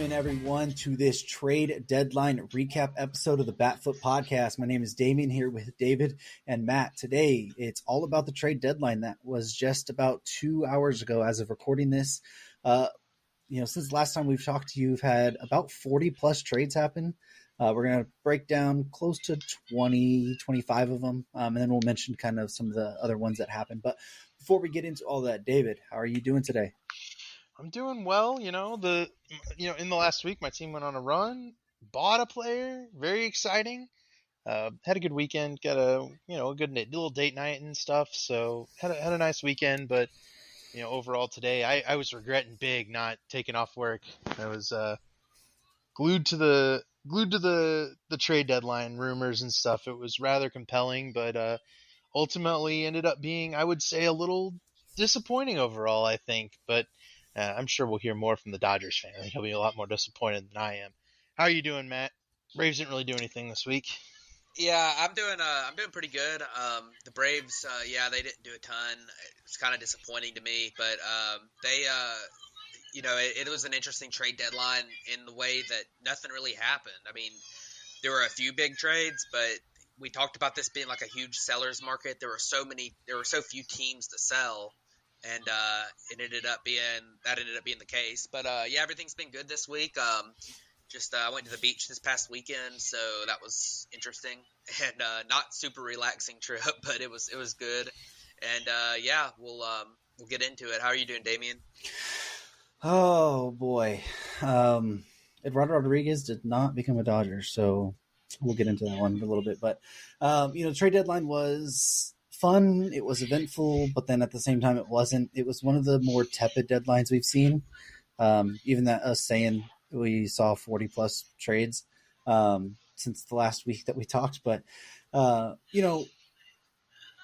Welcome in, everyone, to this trade deadline recap episode of the Batfoot Podcast. My name is Damien, here with David and Matt. Today, it's all about the trade deadline that was just about 2 hours ago as of recording this. Since the last time we've talked to you, we've had about 40-plus trades happen. We're going to break down close to 20, 25 of them, and then we'll mention kind of some of the other ones that happened. But before we get into all that, David, how are you doing today? I'm doing well. In the last week, my team went on a run, bought a player, very exciting. Had a good weekend, got a good little date night and stuff. So had a nice weekend, but overall today, I was regretting big not taking off work. I was glued to the trade deadline rumors and stuff. It was rather compelling, but ultimately ended up being, I would say, a little disappointing overall, I think. But I'm sure we'll hear more from the Dodgers fan. I think he'll be a lot more disappointed than I am. How are you doing, Matt? Braves didn't really do anything this week. Yeah, I'm doing pretty good. The Braves, they didn't do a ton. It's kind of disappointing to me, but it was an interesting trade deadline in the way that nothing really happened. I mean, there were a few big trades, but we talked about this being like a huge seller's market. There were so few teams to sell. And it ended up being the case. But everything's been good this week. I went to the beach this past weekend, so that was interesting and not super relaxing trip, but it was good. And we'll get into it. How are you doing, Damien? Oh boy, Eduardo Rodriguez did not become a Dodger, so we'll get into that one a little bit. But the trade deadline was fun. It was eventful, but then at the same time, it wasn't. It was one of the more tepid deadlines we've seen. Even that us saying we saw 40-plus trades since the last week that we talked. But,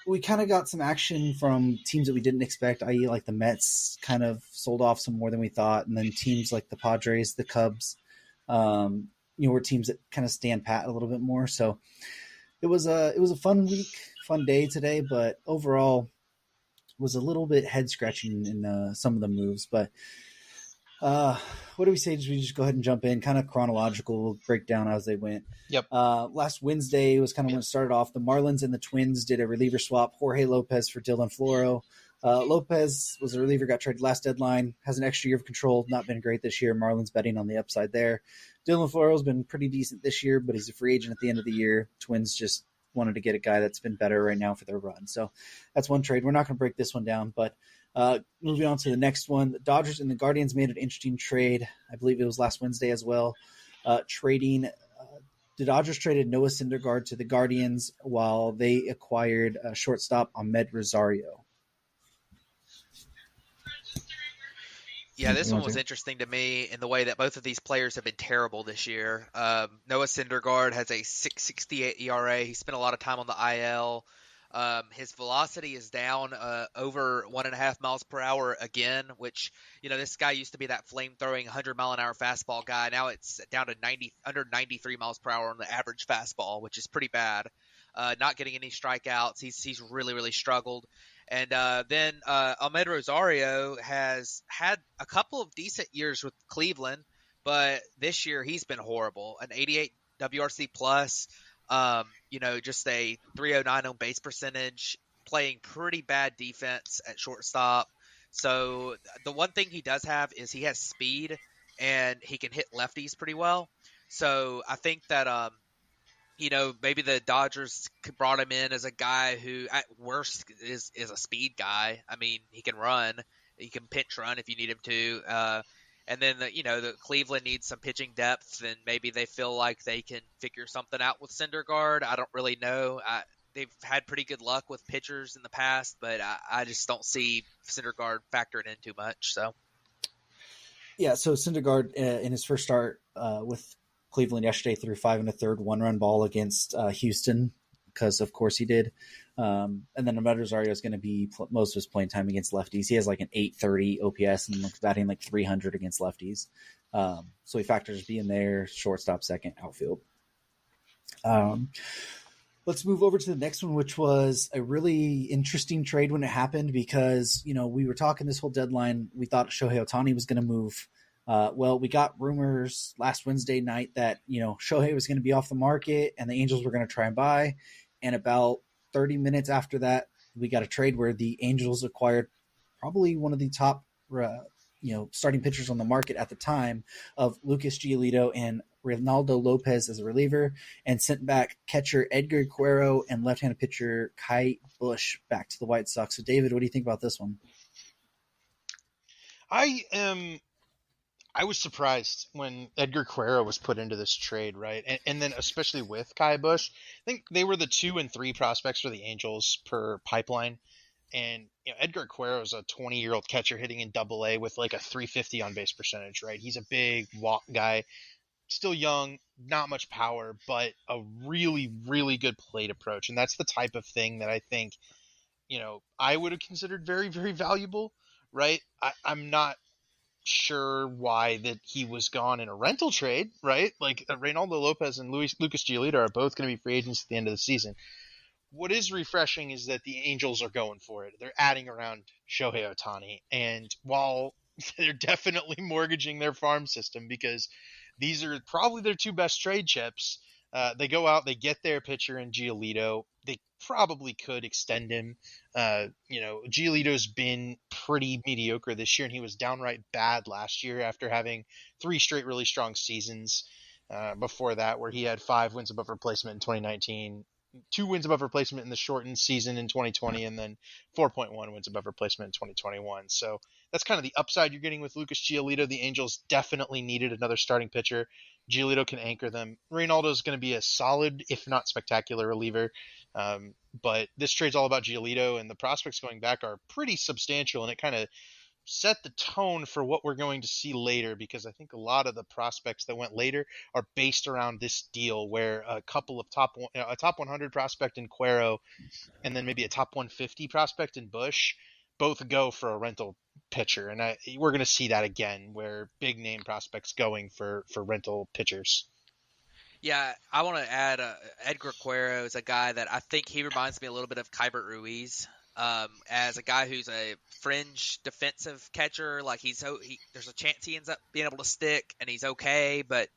we kind of got some action from teams that we didn't expect, i.e. like the Mets kind of sold off some more than we thought. And then teams like the Padres, the Cubs, were teams that kind of stand pat a little bit more. So it was a fun week. Fun day today, but overall was a little bit head scratching in some of the moves. But what do we say? We just go ahead and jump in, kind of chronological breakdown as they went. Yep. Last Wednesday was kind of when it started off. The Marlins and the Twins did a reliever swap. Jorge Lopez for Dylan Floro. Lopez was a reliever, got traded last deadline, has an extra year of control, not been great this year. Marlins betting on the upside there. Dylan Floro's been pretty decent this year, but he's a free agent at the end of the year. Twins just wanted to get a guy that's been better right now for their run. So that's one trade. We're not going to break this one down, but moving on to the next one, the Dodgers and the Guardians made an interesting trade. I believe it was last Wednesday as well. The Dodgers traded Noah Syndergaard to the Guardians while they acquired shortstop Ahmed Rosario. Yeah, this one was interesting to me in the way that both of these players have been terrible this year. Noah Syndergaard has a 6.68 ERA. He spent a lot of time on the IL. His velocity is down over 1.5 miles per hour again, which, this guy used to be that flame-throwing 100-mile-an-hour fastball guy. Now it's down to under 93 miles per hour on the average fastball, which is pretty bad. Not getting any strikeouts. He's really, really struggled. And then Ahmed Rosario has had a couple of decent years with Cleveland, but this year he's been horrible. An 88 WRC plus, just a 309 on base percentage, playing pretty bad defense at shortstop. So the one thing he does have is he has speed and he can hit lefties pretty well. So I think that maybe the Dodgers brought him in as a guy who at worst is a speed guy. I mean, he can run. He can pinch run if you need him to. And then, the Cleveland needs some pitching depth, and maybe they feel like they can figure something out with Syndergaard. I don't really know. They've had pretty good luck with pitchers in the past, but I just don't see Syndergaard factoring in too much. So, yeah, so Syndergaard in his first start with Cleveland yesterday threw 5 1/3 one-run ball against Houston, because of course he did. And then Ahmed Rosario is going to be most of his playing time against lefties. He has like an 830 OPS and batting like 300 against lefties. So he factors being there, shortstop, second, outfield. Let's move over to the next one, which was a really interesting trade when it happened because, we were talking this whole deadline. We thought Shohei Ohtani was going to move. Well, we got rumors last Wednesday night that, Shohei was going to be off the market and the Angels were going to try and buy. And about 30 minutes after that, we got a trade where the Angels acquired probably one of the top, starting pitchers on the market at the time of Lucas Giolito and Reynaldo Lopez as a reliever, and sent back catcher Edgar Guerrero and left-handed pitcher Kai Bush back to the White Sox. So, David, what do you think about this one? I was surprised when Edgar Guerrero was put into this trade, right? And then especially with Kai Bush, I think they were the 2 and 3 prospects for the Angels per pipeline. And Edgar Guerrero is a 20-year-old catcher hitting in Double-A with like a 350 on base percentage, right? He's a big walk guy, still young, not much power, but a really, really good plate approach. And that's the type of thing that I think, I would have considered very, very valuable, right? I'm not sure why that he was gone in a rental trade, right? Like Reynaldo Lopez and Lucas Giolito are both going to be free agents at the end of the season. What is refreshing is that the Angels are going for it. They're adding around Shohei Ohtani. And while they're definitely mortgaging their farm system because these are probably their 2 best trade chips, they go out, they get their pitcher in Giolito. They probably could extend him. Giolito's been pretty mediocre this year, and he was downright bad last year after having 3 straight really strong seasons before that, where he had 5 wins above replacement in 2019, 2 wins above replacement in the shortened season in 2020, and then 4.1 wins above replacement in 2021. So that's kind of the upside you're getting with Lucas Giolito. The Angels definitely needed another starting pitcher. Giolito can anchor them. Reynaldo is going to be a solid, if not spectacular, reliever. But this trade's all about Giolito, and the prospects going back are pretty substantial, and it kind of set the tone for what we're going to see later, because I think a lot of the prospects that went later are based around this deal, where a couple of a top 100 prospect in Cuero and then maybe a top 150 prospect in Bush both go for a rental pitcher, and we're going to see that again, where big name prospects going for rental pitchers. Yeah, I want to add Edgar Cuero is a guy that I think he reminds me a little bit of Keibert Ruiz, as a guy who's a fringe defensive catcher. Like there's a chance he ends up being able to stick, and he's okay, but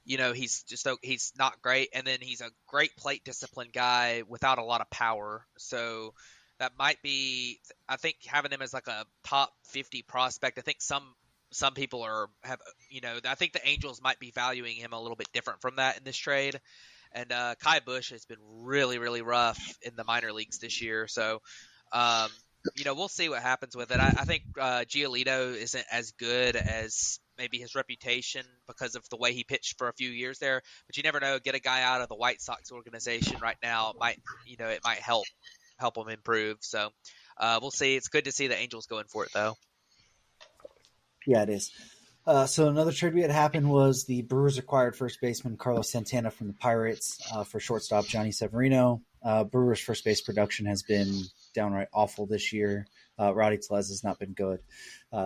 he's not great. And then he's a great plate discipline guy without a lot of power. So that might be, I think, having him as like a top 50 prospect. I think some people I think the Angels might be valuing him a little bit different from that in this trade. And Kai Bush has been really, really rough in the minor leagues this year. So, we'll see what happens with it. I think Giolito isn't as good as maybe his reputation because of the way he pitched for a few years there. But you never know. Get a guy out of the White Sox organization right now. It might help him improve. So we'll see. It's good to see the Angels going for it, though. Yeah, it is. So another trade we had happen was the Brewers acquired first baseman Carlos Santana from the Pirates for shortstop Johnny Severino. Brewers first base production has been downright awful this year. Rowdy Tellez has not been good.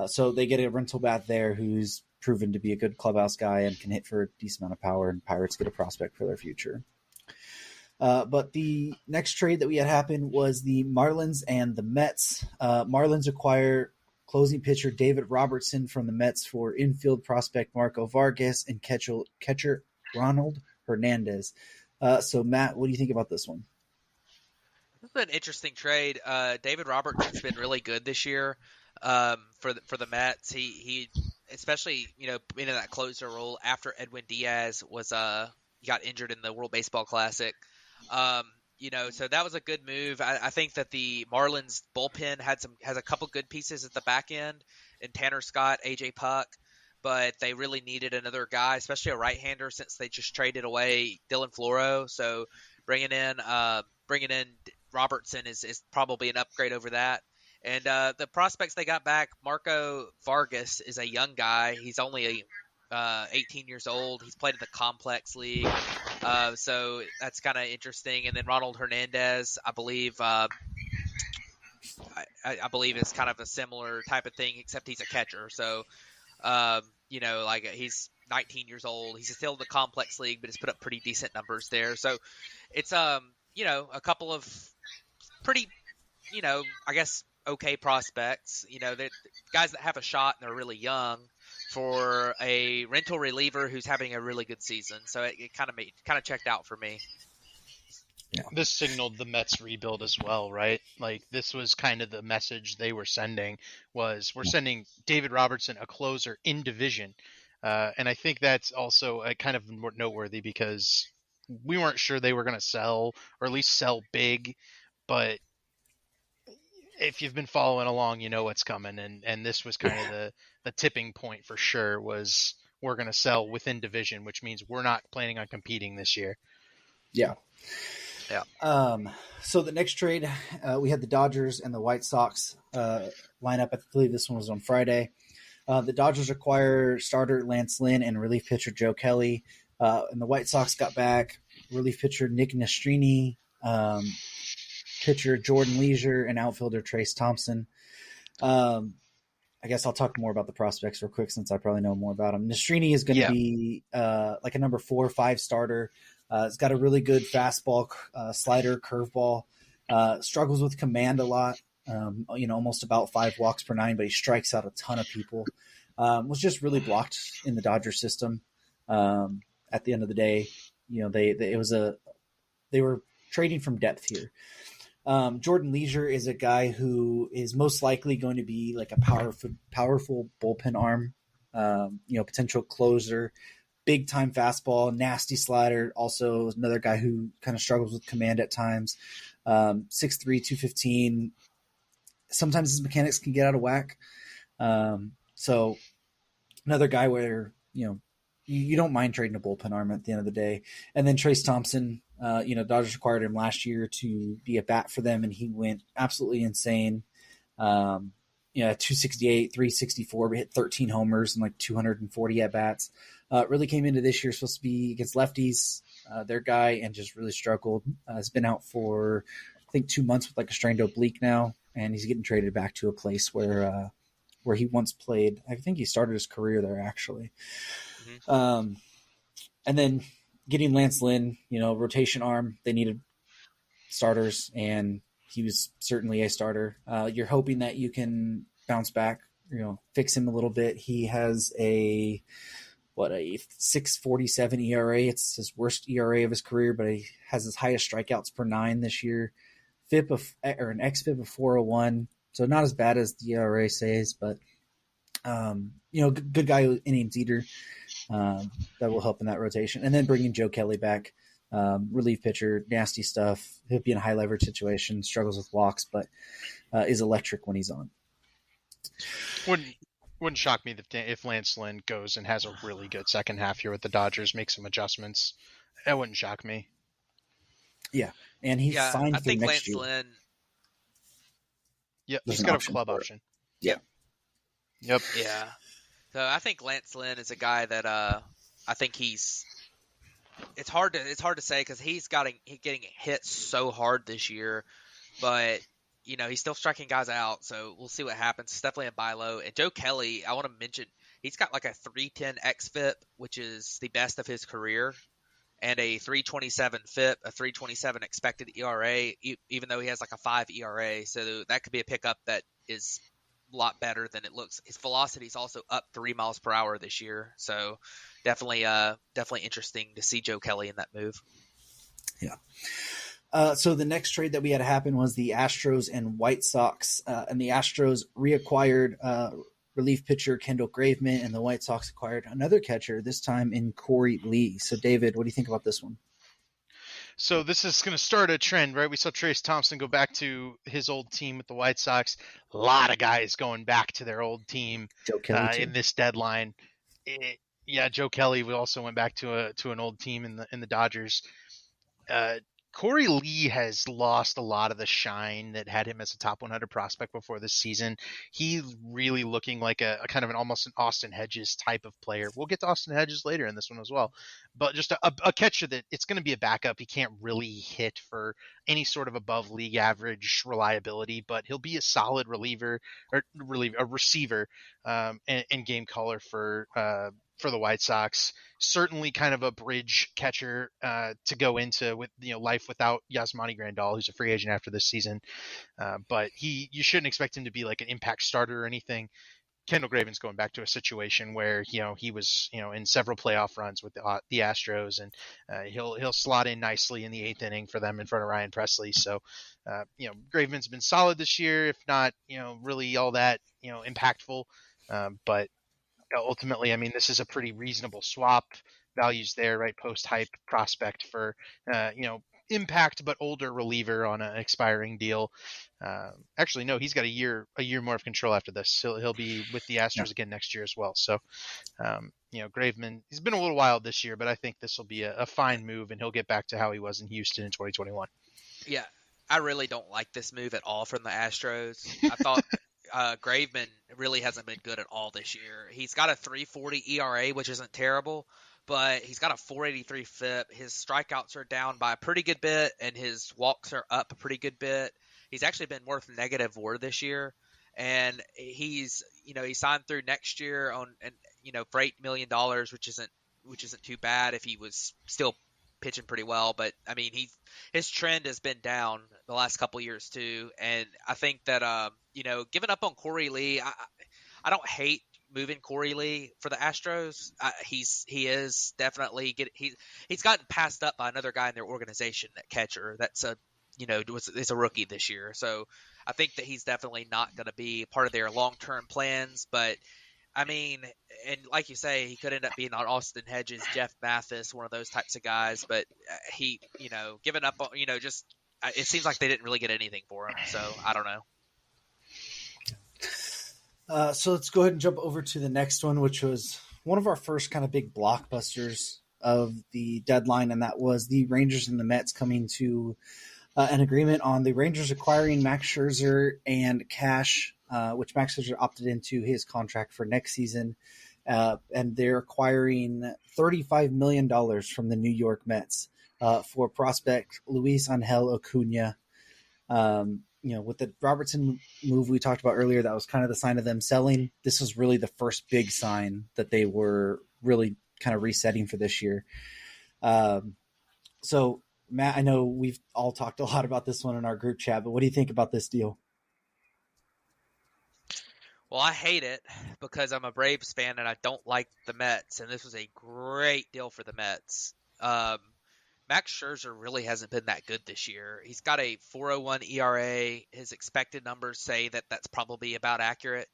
So they get a rental bat there who's proven to be a good clubhouse guy and can hit for a decent amount of power, and Pirates get a prospect for their future. But the next trade that we had happen was the Marlins and the Mets. Marlins acquire closing pitcher David Robertson from the Mets for infield prospect Marco Vargas and catcher Ronald Hernandez. So, Matt, what do you think about this one? This is an interesting trade. David Robertson's been really good this year for the Mets. He especially in that closer role after Edwin Diaz got injured in the World Baseball Classic. So that was a good move. I think that the Marlins bullpen has a couple good pieces at the back end in Tanner Scott, AJ Puck, but they really needed another guy, especially a right-hander, since they just traded away Dylan Floro. So bringing in Robertson is probably an upgrade over that. And the prospects they got back, Marco Vargas is a young guy. He's only 18 years old. He's played in the Complex League, so that's kind of interesting. And then Ronald Hernandez, I believe is kind of a similar type of thing, except he's a catcher. So, he's 19 years old. He's still in the Complex League, but he's put up pretty decent numbers there. So it's a couple of pretty, I guess okay prospects. They're guys that have a shot and they're really young. for a rental reliever who's having a really good season. So it kind of checked out for me. Yeah. This signaled the Mets rebuild as well, right? Like this was kind of the message they were sending was we're sending David Robertson, a closer in division. And I think that's also kind of noteworthy because we weren't sure they were going to sell or at least sell big, but if you've been following along, you know what's coming. And this was kind of the tipping point for sure was we're going to sell within division, which means we're not planning on competing this year. Yeah. Yeah. So the next trade, we had the Dodgers and the White Sox line up. I believe this one was on Friday. The Dodgers acquire starter Lance Lynn and relief pitcher Joe Kelly. And the White Sox got back relief pitcher Nick Nastrini, pitcher Jordan Leisure, and outfielder Trace Thompson. I guess I'll talk more about the prospects real quick since I probably know more about him. Nastrini is going to be like a number 4 or 5 starter. It's got a really good fastball, slider, curveball. Struggles with command a lot. Almost about 5 walks per 9, but he strikes out a ton of people. Was just really blocked in the Dodger system. At the end of the day, they were trading from depth here. Jordan Leisure is a guy who is most likely going to be like a powerful bullpen arm. Potential closer. Big time fastball, nasty slider. Also another guy who kind of struggles with command at times. 6'3", 215. Sometimes his mechanics can get out of whack. So another guy where, you don't mind trading a bullpen arm at the end of the day. And then Trace Thompson, Dodgers acquired him last year to be a bat for them, and he went absolutely insane. 268, 364, hit 13 homers and like 240 at-bats. Really came into this year supposed to be against lefties, their guy, and just really struggled. Has been out for, I think, 2 months with like a strained oblique now, and he's getting traded back to a place where he once played. I think he started his career there, actually. Mm-hmm. And then getting Lance Lynn, rotation arm, they needed starters, and he was certainly a starter. You're hoping that you can bounce back, fix him a little bit. He has a 6.47 ERA. It's his worst ERA of his career, but he has his highest strikeouts per 9 this year. An xFIP of 401, so not as bad as the ERA says, but good guy, innings eater. That will help in that rotation. And then bringing Joe Kelly back, relief pitcher, nasty stuff. He'll be in a high leverage situation, struggles with walks, but is electric when he's on. Wouldn't shock me if Lance Lynn goes and has a really good second half here with the Dodgers, make some adjustments. That wouldn't shock me. Yeah, and he's signed I think next Lance year. Lynn. Yeah, he's got a club option. Yeah. Yep. Yeah. So I think Lance Lynn is a guy that I think it's hard to say because he's getting hit so hard this year, but he's still striking guys out, so we'll see what happens. It's definitely a buy low. And Joe Kelly, I want to mention, he's got like a 310 xFIP, which is the best of his career, and a 327 FIP, a 327 expected ERA, even though he has like a 5 ERA. So that could be a pickup that is a lot better than it looks. His velocity is also up 3 miles per hour this year. So definitely interesting to see Joe Kelly in that move. Yeah. So the next trade that we had happen was the Astros and White Sox, and the Astros reacquired relief pitcher Kendall Graveman, and the White Sox acquired another catcher, this time in Corey Lee. So David, what do you think about this one? So this is going to start a trend, right? We saw Trace Thompson go back to his old team with the White Sox. A lot of guys going back to their old team in this deadline. Joe Kelly. We also went back to an old team in the Dodgers. Corey Lee has lost a lot of the shine that had him as a top 100 prospect before this season. He's really looking like a kind of almost an Austin Hedges type of player. We'll get to Austin Hedges later in this one as well. But just a catcher that it's going to be a backup. He can't really hit for any sort of above league average reliability, but he'll be a solid a receiver and game caller for the White Sox. Certainly kind of a bridge catcher to go into with life without Yasmani Grandal, who's a free agent after this season. But you shouldn't expect him to be like an impact starter or anything. Kendall Graven's going back to a situation where he was in several playoff runs with the Astros, and he'll slot in nicely in the 8th inning for them in front of Ryan Presley. So Graveman's been solid this year, if not really all that impactful, but ultimately, I mean, this is a pretty reasonable swap. Values there, right? Post hype prospect for impact but older reliever on an expiring deal. Actually, no, he's got a year more of control after this. He'll be with the Astros again next year as well. So Graveman, he's been a little wild this year, but I think this will be a fine move, and he'll get back to how he was in Houston in 2021. Yeah, I really don't like this move at all from the Astros. I thought Graveman really hasn't been good at all this year. He's got a 3.40 ERA, which isn't terrible, but he's got a 4.83 FIP. His strikeouts are down by a pretty good bit, and his walks are up a pretty good bit. He's actually been worth negative WAR this year, and he signed through next year for $8 million, which isn't too bad if he was still pitching pretty well. But I mean, his trend has been down the last couple of years too, and I think that giving up on Corey Lee, I don't hate moving Corey Lee for the Astros. He is definitely he's gotten passed up by another guy in their organization at catcher. That's is a rookie this year, so I think that he's definitely not going to be part of their long-term plans. But I mean, and like you say, he could end up being on Austin Hedges, Jeff Mathis, one of those types of guys. But he, giving up on, just it seems like they didn't really get anything for him. So I don't know. So let's go ahead and jump over to the next one, which was one of our first kind of big blockbusters of the deadline, and that was the Rangers and the Mets coming to an agreement on the Rangers acquiring Max Scherzer and cash, which Max Scherzer opted into his contract for next season, and they're acquiring $35 million from the New York Mets for prospect Luis Angel Acuna. With the Robertson move we talked about earlier, that was kind of the sign of them selling. This was really the first big sign that they were really kind of resetting for this year. So, Matt, I know we've all talked a lot about this one in our group chat, but what do you think about this deal? Well, I hate it because I'm a Braves fan and I don't like the Mets, and this was a great deal for the Mets. Max Scherzer really hasn't been that good this year. He's got a 4.01 ERA. His expected numbers say that that's probably about accurate.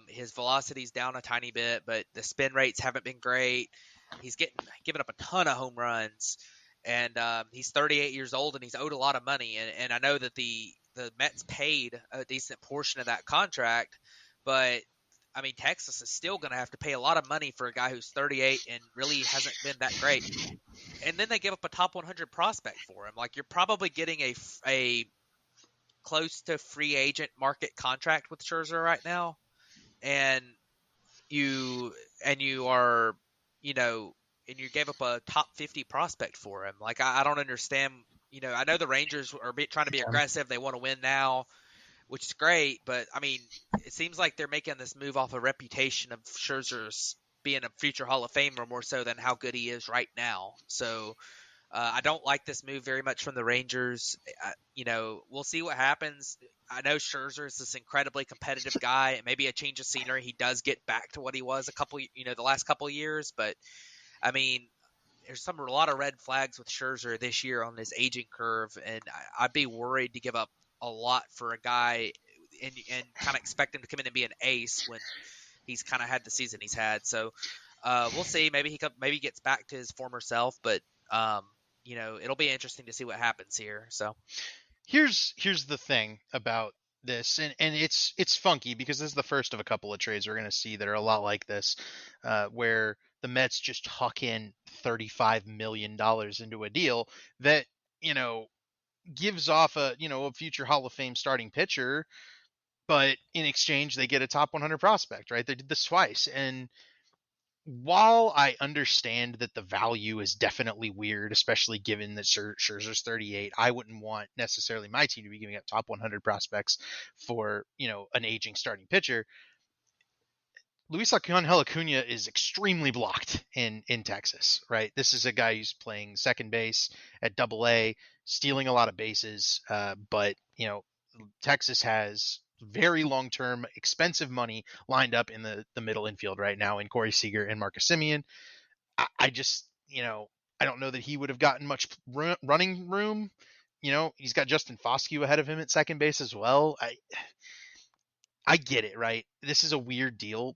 His velocity's down a tiny bit, but the spin rates haven't been great. He's giving up a ton of home runs, and he's 38 years old, and he's owed a lot of money. And I know that the Mets paid a decent portion of that contract, but I mean, Texas is still going to have to pay a lot of money for a guy who's 38 and really hasn't been that great. And then they give up a top 100 prospect for him. Like, you're probably getting a close to free agent market contract with Scherzer right now, and you are, and you gave up a top 50 prospect for him. Like, I don't understand. I know the Rangers are trying to be aggressive. They want to win now, which is great. But I mean, it seems like they're making this move off a reputation of Scherzer's being a future Hall of Famer more so than how good he is right now. So I don't like this move very much from the Rangers. We'll see what happens. I know Scherzer is this incredibly competitive guy, and maybe a change of scenery, he does get back to what he was the last couple of years. But I mean, there's a lot of red flags with Scherzer this year on his aging curve, and I'd be worried to give up a lot for a guy and kind of expect him to come in and be an ace when he's kind of had the season he's had. So we'll see. Maybe he gets back to his former self, but it'll be interesting to see what happens here. So here's the thing about this, and it's funky because this is the first of a couple of trades we're going to see that are a lot like this, where the Mets just huck in $35 million into a deal that gives off a future Hall of Fame starting pitcher, but in exchange they get a top 100 prospect, right? They did this twice, and while I understand that the value is definitely weird, especially given that Scherzer's 38, I wouldn't want necessarily my team to be giving up top 100 prospects for, an aging starting pitcher. Luis Angel Acuna is extremely blocked in Texas, right? This is a guy who's playing second base at Double-A, stealing a lot of bases, but Texas has very long-term, expensive money lined up in the middle infield right now in Corey Seager and Marcus Semien. I just, I don't know that he would have gotten much running room. He's got Justin Foscue ahead of him at second base as well. I get it, right? This is a weird deal.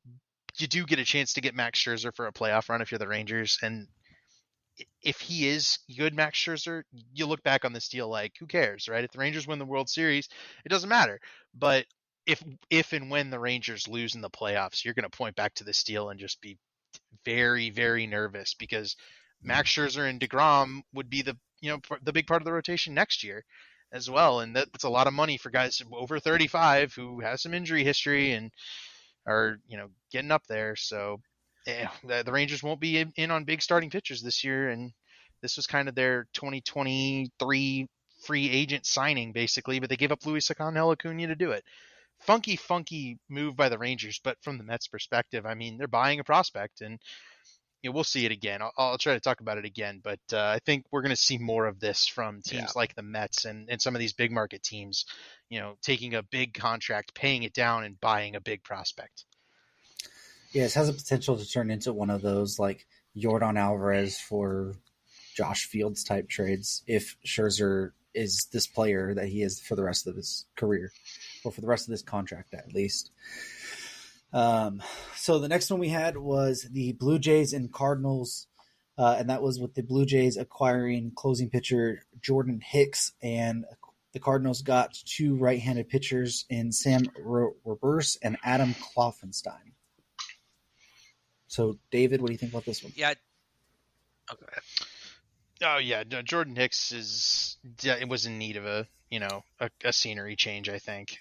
You do get a chance to get Max Scherzer for a playoff run if you're the Rangers, and if he is good, Max Scherzer, you look back on this deal like, who cares, right? If the Rangers win the World Series, it doesn't matter. But if and when the Rangers lose in the playoffs, you're going to point back to this deal and just be very, very nervous, because Max Scherzer and DeGrom would be the big part of the rotation next year as well, and that's a lot of money for guys over 35 who has some injury history and are getting up there. So the Rangers won't be in on big starting pitchers this year, and this was kind of their 2023 free agent signing basically, but they gave up Luis Acuna to do it. Funky move by the Rangers, but from the Mets perspective, I mean, they're buying a prospect, and we'll see it again. I'll try to talk about it again, but I think we're going to see more of this from teams like the Mets and some of these big market teams, taking a big contract, paying it down, and buying a big prospect. Yes, it has a potential to turn into one of those like Yordan Alvarez for Josh Fields type trades if Scherzer is this player that he is for the rest of his career, or for the rest of this contract at least. So the next one we had was the Blue Jays and Cardinals, and that was with the Blue Jays acquiring closing pitcher Jordan Hicks, and the Cardinals got two right-handed pitchers in Sam Reverse and Adam Kloffenstein. So, David, what do you think about this one? Yeah. Okay. Oh yeah, no, Jordan Hicks it was in need of a scenery change. I think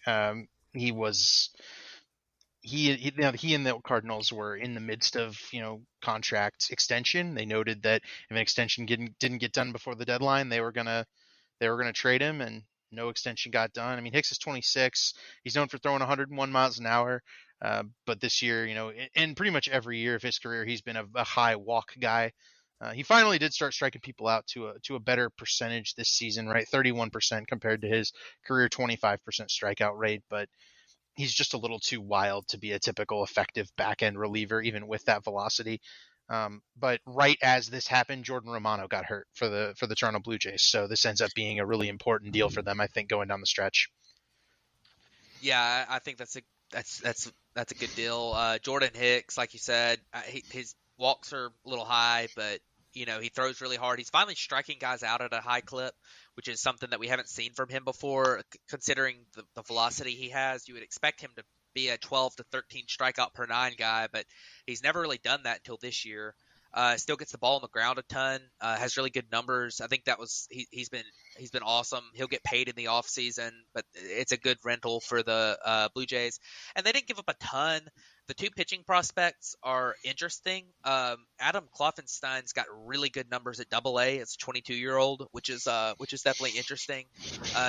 he and the Cardinals were in the midst of contract extension. They noted that if an extension didn't get done before the deadline, they were gonna trade him, and no extension got done. I mean, Hicks is 26. He's known for throwing 101 miles an hour. But this year, and pretty much every year of his career, he's been a high walk guy. He finally did start striking people out to a better percentage this season, right? 31% compared to his career 25% strikeout rate. But he's just a little too wild to be a typical effective back end reliever, even with that velocity. But right as this happened, Jordan Romano got hurt for the Toronto Blue Jays. So this ends up being a really important deal for them, I think, going down the stretch. Yeah, I think that's a good deal. Jordan Hicks, like you said, his walks are a little high, but he throws really hard. He's finally striking guys out at a high clip, which is something that we haven't seen from him before. Considering the velocity he has, you would expect him to be a 12 to 13 strikeout per nine guy, but he's never really done that until this year. Still gets the ball on the ground a ton. Has really good numbers. I think he's been awesome. He'll get paid in the off season, but it's a good rental for the Blue Jays. And they didn't give up a ton. The two pitching prospects are interesting. Adam Kloffenstein's got really good numbers at Double-A. It's a 22-year-old, which is definitely interesting.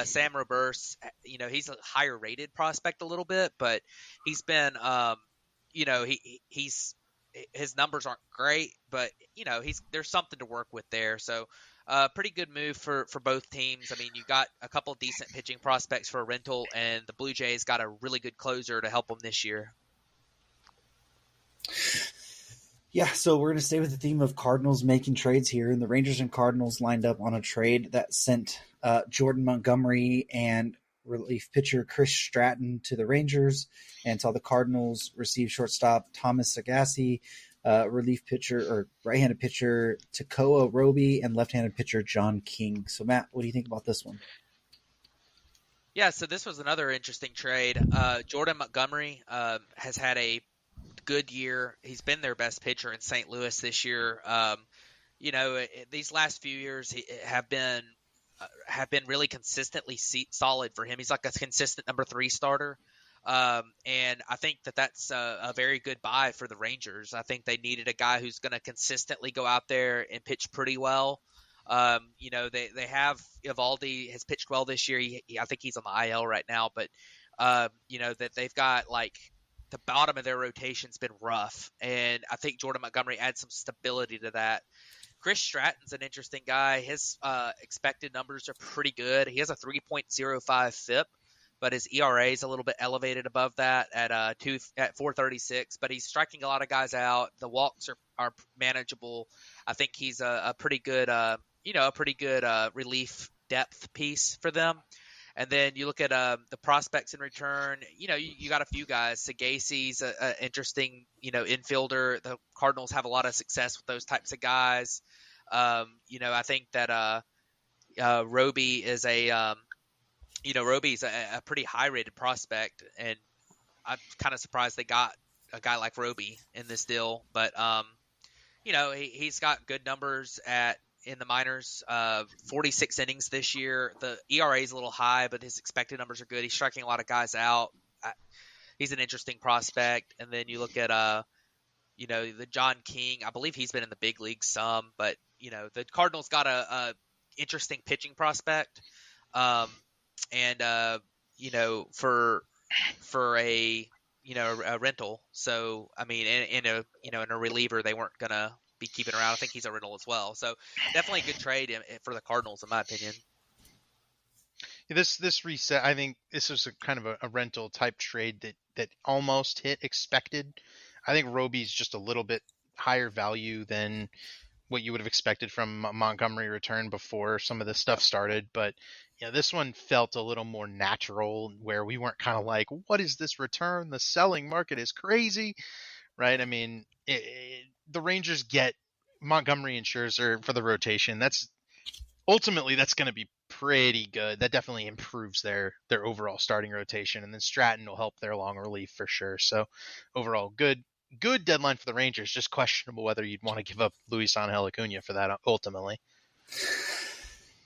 Sam Reverse, he's a higher rated prospect a little bit, but he's been, his numbers aren't great, but there's something to work with there. So pretty good move for both teams. I mean, you got a couple of decent pitching prospects for a rental, and the Blue Jays got a really good closer to help them this year. Yeah, so we're going to stay with the theme of Cardinals making trades here, and the Rangers and Cardinals lined up on a trade that sent Jordan Montgomery and relief pitcher Chris Stratton to the Rangers, and saw the Cardinals receive shortstop Thomas Sagassi, relief pitcher or right-handed pitcher Takoa Roby, and left-handed pitcher John King. So, Matt, what do you think about this one? Yeah, so this was another interesting trade. Jordan Montgomery has had a good year. He's been their best pitcher in St. Louis this year. These last few years have been really consistently solid for him. He's like a consistent number 3 starter. And I think that's a very good buy for the Rangers. I think they needed a guy who's going to consistently go out there and pitch pretty well. They have Evaldi has pitched well this year. I think he's on the IL right now, but that they've got like the bottom of their rotation's been rough, and I think Jordan Montgomery adds some stability to that. Chris Stratton's an interesting guy. His expected numbers are pretty good. He has a 3.05 FIP, but his ERA is a little bit elevated above that at 4.36. But he's striking a lot of guys out. The walks are manageable. I think he's a pretty good relief depth piece for them. And then you look at the prospects in return. You got a few guys. Sagaci's an interesting infielder. The Cardinals have a lot of success with those types of guys. I think that Roby is Roby's a pretty high rated prospect, and I'm kind of surprised they got a guy like Roby in this deal. But he's got good numbers in the minors. 46 innings this year. The ERA is a little high, but his expected numbers are good. He's striking a lot of guys out. He's an interesting prospect. And then you look at the John King. I believe he's been in the big leagues some, but the Cardinals got a interesting pitching prospect. For a rental. So I mean, in a reliever, they weren't gonna be keeping around. I think he's a rental as well. So definitely a good trade for the Cardinals, in my opinion. This reset, I think this was a kind of a rental type trade that almost hit expected. I think Roby's just a little bit higher value than what you would have expected from a Montgomery return before some of this stuff started. But this one felt a little more natural, where we weren't kind of like, what is this return? The selling market is crazy, right? I mean, the Rangers get Montgomery and Scherzer for the rotation. That's going to be pretty good. That definitely improves their overall starting rotation. And then Stratton will help their long relief for sure. So overall, good deadline for the Rangers. Just questionable whether you'd want to give up Luis Angel Acuna for that ultimately.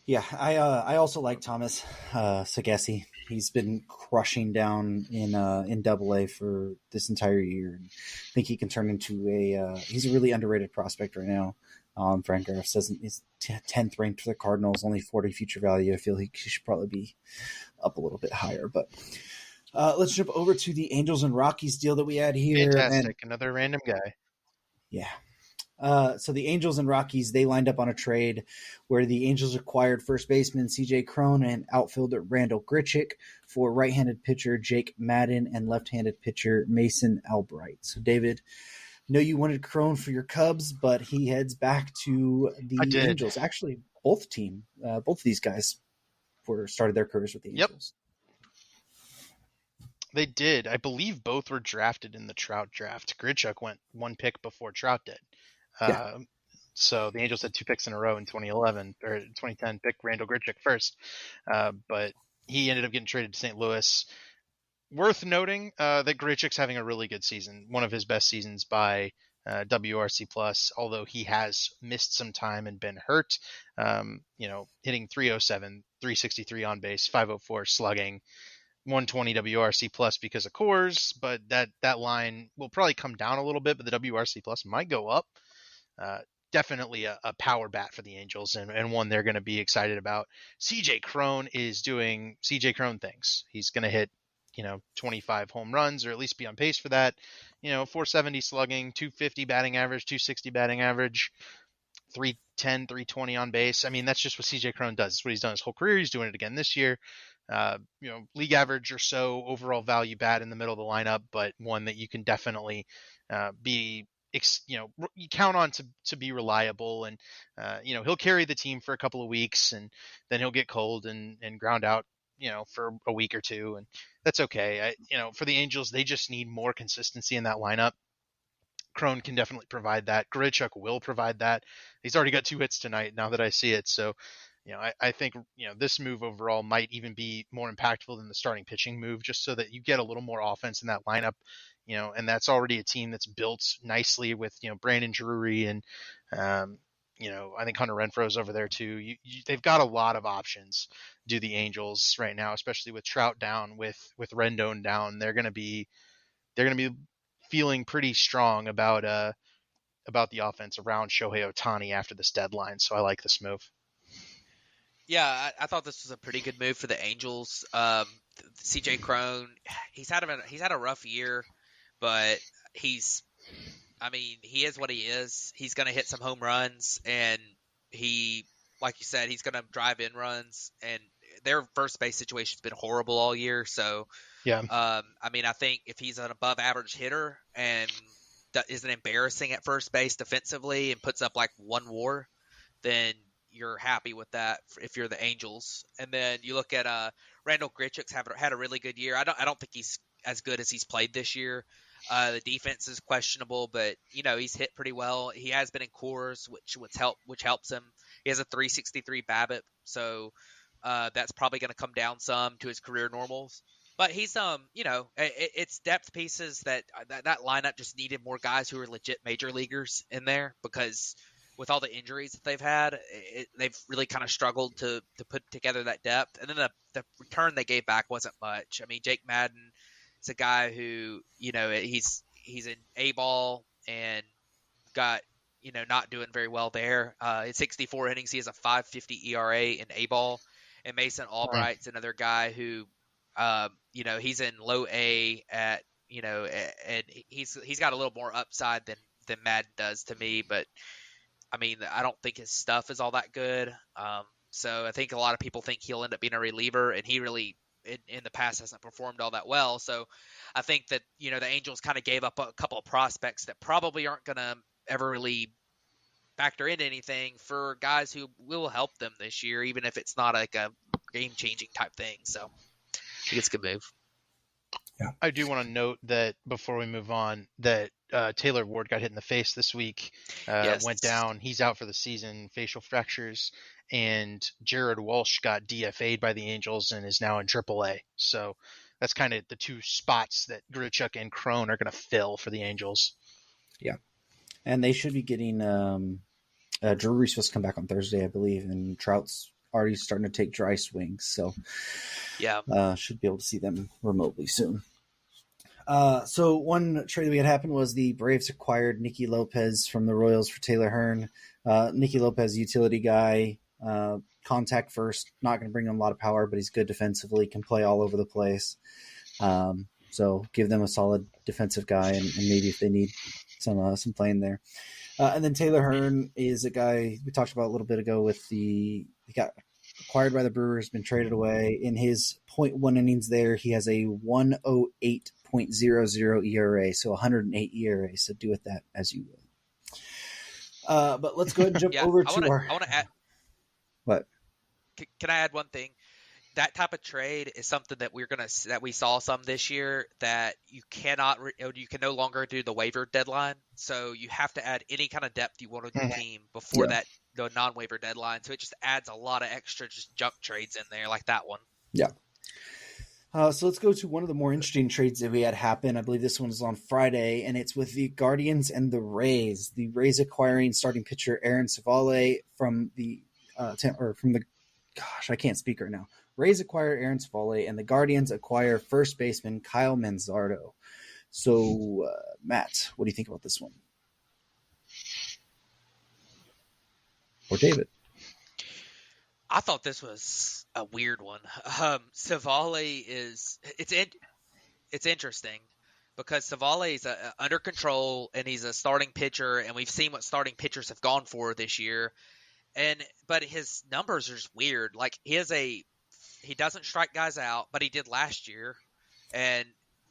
Yeah, I also like Thomas Sagaci. He's been crushing down in Double-A for this entire year. And I think he can turn into he's a really underrated prospect right now. Frank Graff says he's 10th ranked for the Cardinals, only 40 future value. I feel he should probably be up a little bit higher. But let's jump over to the Angels and Rockies deal that we had here. Fantastic, another random guy. Yeah. So the Angels and Rockies, they lined up on a trade where the Angels acquired first baseman CJ Cron and outfielder Randall Grichuk for right-handed pitcher Jake Madden and left-handed pitcher Mason Albright. So David, I know you wanted Cron for your Cubs, but he heads back to the Angels. Actually, both of these guys started their careers with the Angels. Yep. They did. I believe both were drafted in the Trout draft. Grichuk went one pick before Trout did. Yeah. So the Angels had 2 picks in a row in 2011 or 2010. Picked Randall Grichuk first, but he ended up getting traded to St. Louis. Worth noting that Grichuk's having a really good season, one of his best seasons by WRC plus. Although he has missed some time and been hurt, hitting 307, 363 on base, 504 slugging, 120 WRC plus because of Coors, but that line will probably come down a little bit, but the WRC plus might go up. Definitely a power bat for the Angels and one they're going to be excited about. CJ Cron is doing CJ Cron things. He's going to hit, 25 home runs or at least be on pace for that. 470 slugging, 250 batting average, 260 batting average, 310, 320 on base. I mean, that's just what CJ Cron does. It's what he's done his whole career. He's doing it again this year. League average or so overall value bat in the middle of the lineup, but one that you can definitely you count on to be reliable, and he'll carry the team for a couple of weeks and then he'll get cold and ground out for a week or two, and that's okay. For the Angels, they just need more consistency in that lineup. Cron can definitely provide that. Grichuk will provide that. He's already got 2 hits tonight now that I see it, so I think this move overall might even be more impactful than the starting pitching move, just so that you get a little more offense in that lineup. And that's already a team that's built nicely with, Brandon Drury and, I think Hunter Renfroe's over there too. They've got a lot of options, do the Angels right now, especially with Trout down, with Rendon down. They're going to be feeling pretty strong about the offense around Shohei Ohtani after this deadline. So I like this move. Yeah, I thought this was a pretty good move for the Angels. CJ Cron, he's had a rough year, but he is what he is. He's going to hit some home runs, and like you said, he's going to drive in runs, and their first base situation's been horrible all year. So, Yeah. I mean, I think if he's an above average hitter and isn't embarrassing at first base defensively and puts up like 1 WAR, then you're happy with that if you're the Angels. And then you look at Randall Grichuk's had a really good year. I don't think he's as good as he's played this year. The defense is questionable, but he's hit pretty well. He has been in Coors, which helps him. He has a 363 BABIP, so that's probably going to come down some to his career normals. But he's it's depth pieces that lineup just needed more guys who are legit major leaguers in there, because with all the injuries that they've had, they've really kind of struggled to put together that depth. And then the return they gave back wasn't much. I mean, Jake Madden is a guy who, he's in A-ball and got, not doing very well there. In 64 innings, he has a 5.50 ERA in A-ball. And Mason Albright's another guy who, he's in low A at, and he's got a little more upside than Madden does to me, but I mean, I don't think his stuff is all that good. So I think a lot of people think he'll end up being a reliever, and he really, in the past, hasn't performed all that well. So I think that, the Angels kind of gave up a couple of prospects that probably aren't going to ever really factor into anything for guys who will help them this year, even if it's not like a game-changing type thing. So I think it's a good move. Yeah. I do want to note that before we move on, that Taylor Ward got hit in the face this week, Yes. went down. He's out for the season, facial fractures. And Jared Walsh got DFA'd by the Angels and is now in AAA. So that's kind of the 2 spots that Grichuk and Cron are going to fill for the Angels. Yeah. And they should be getting Drury's supposed to come back on Thursday, I believe, and Trout's already starting to take dry swings. So yeah, should be able to see them remotely soon. So one trade we had happened was the Braves acquired Nicky Lopez from the Royals for Taylor Hearn. Nicky Lopez, utility guy, contact first, not going to bring him a lot of power, but he's good defensively, can play all over the place. So give them a solid defensive guy, and maybe if they need some playing there. And then Taylor Hearn is a guy we talked about a little bit ago he got acquired by the Brewers, been traded away. In his 0.1 innings there, he has a 108.00 ERA, so 108 ERA. So do with that as you will. But let's go ahead and jump over to I want to add. What? Can I add one thing? That type of trade is something that we saw some this year, that you can no longer do the waiver deadline. So you have to add any kind of depth you want on your team before the non-waiver deadline. So it just adds a lot of extra just junk trades in there, like that one. Yeah. So let's go to one of the more interesting trades that we had happen. I believe this one is on Friday, and it's with the Guardians and the Rays. The Rays acquiring starting pitcher Aaron Savale from the I can't speak right now. Rays acquire Aaron Savale, and the Guardians acquire first baseman Kyle Manzardo. So, Matt, what do you think about this one? Or David? I thought this was a weird one. Savale it's interesting because Savale is under control, and he's a starting pitcher, and we've seen what starting pitchers have gone for this year. But his numbers are just weird. Like he doesn't strike guys out, but he did last year. And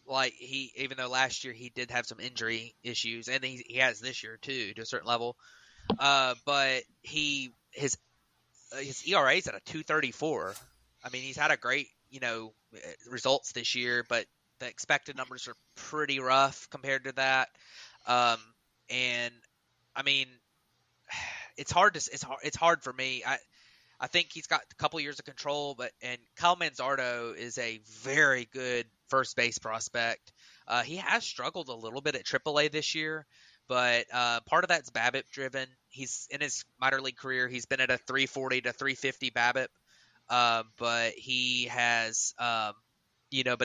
like even though last year he did have some injury issues, and he has this year too to a certain level. But his ERA is at a 2.34. I mean, he's had a great, results this year, but the expected numbers are pretty rough compared to that. And I mean, it's hard for me. I think he's got a couple years of control, and Kyle Manzardo is a very good first base prospect. He has struggled a little bit at AAA this year, but part of that's BABIP driven. He's in his minor league career, he's been at a 340 to 350 BABIP, but he has, but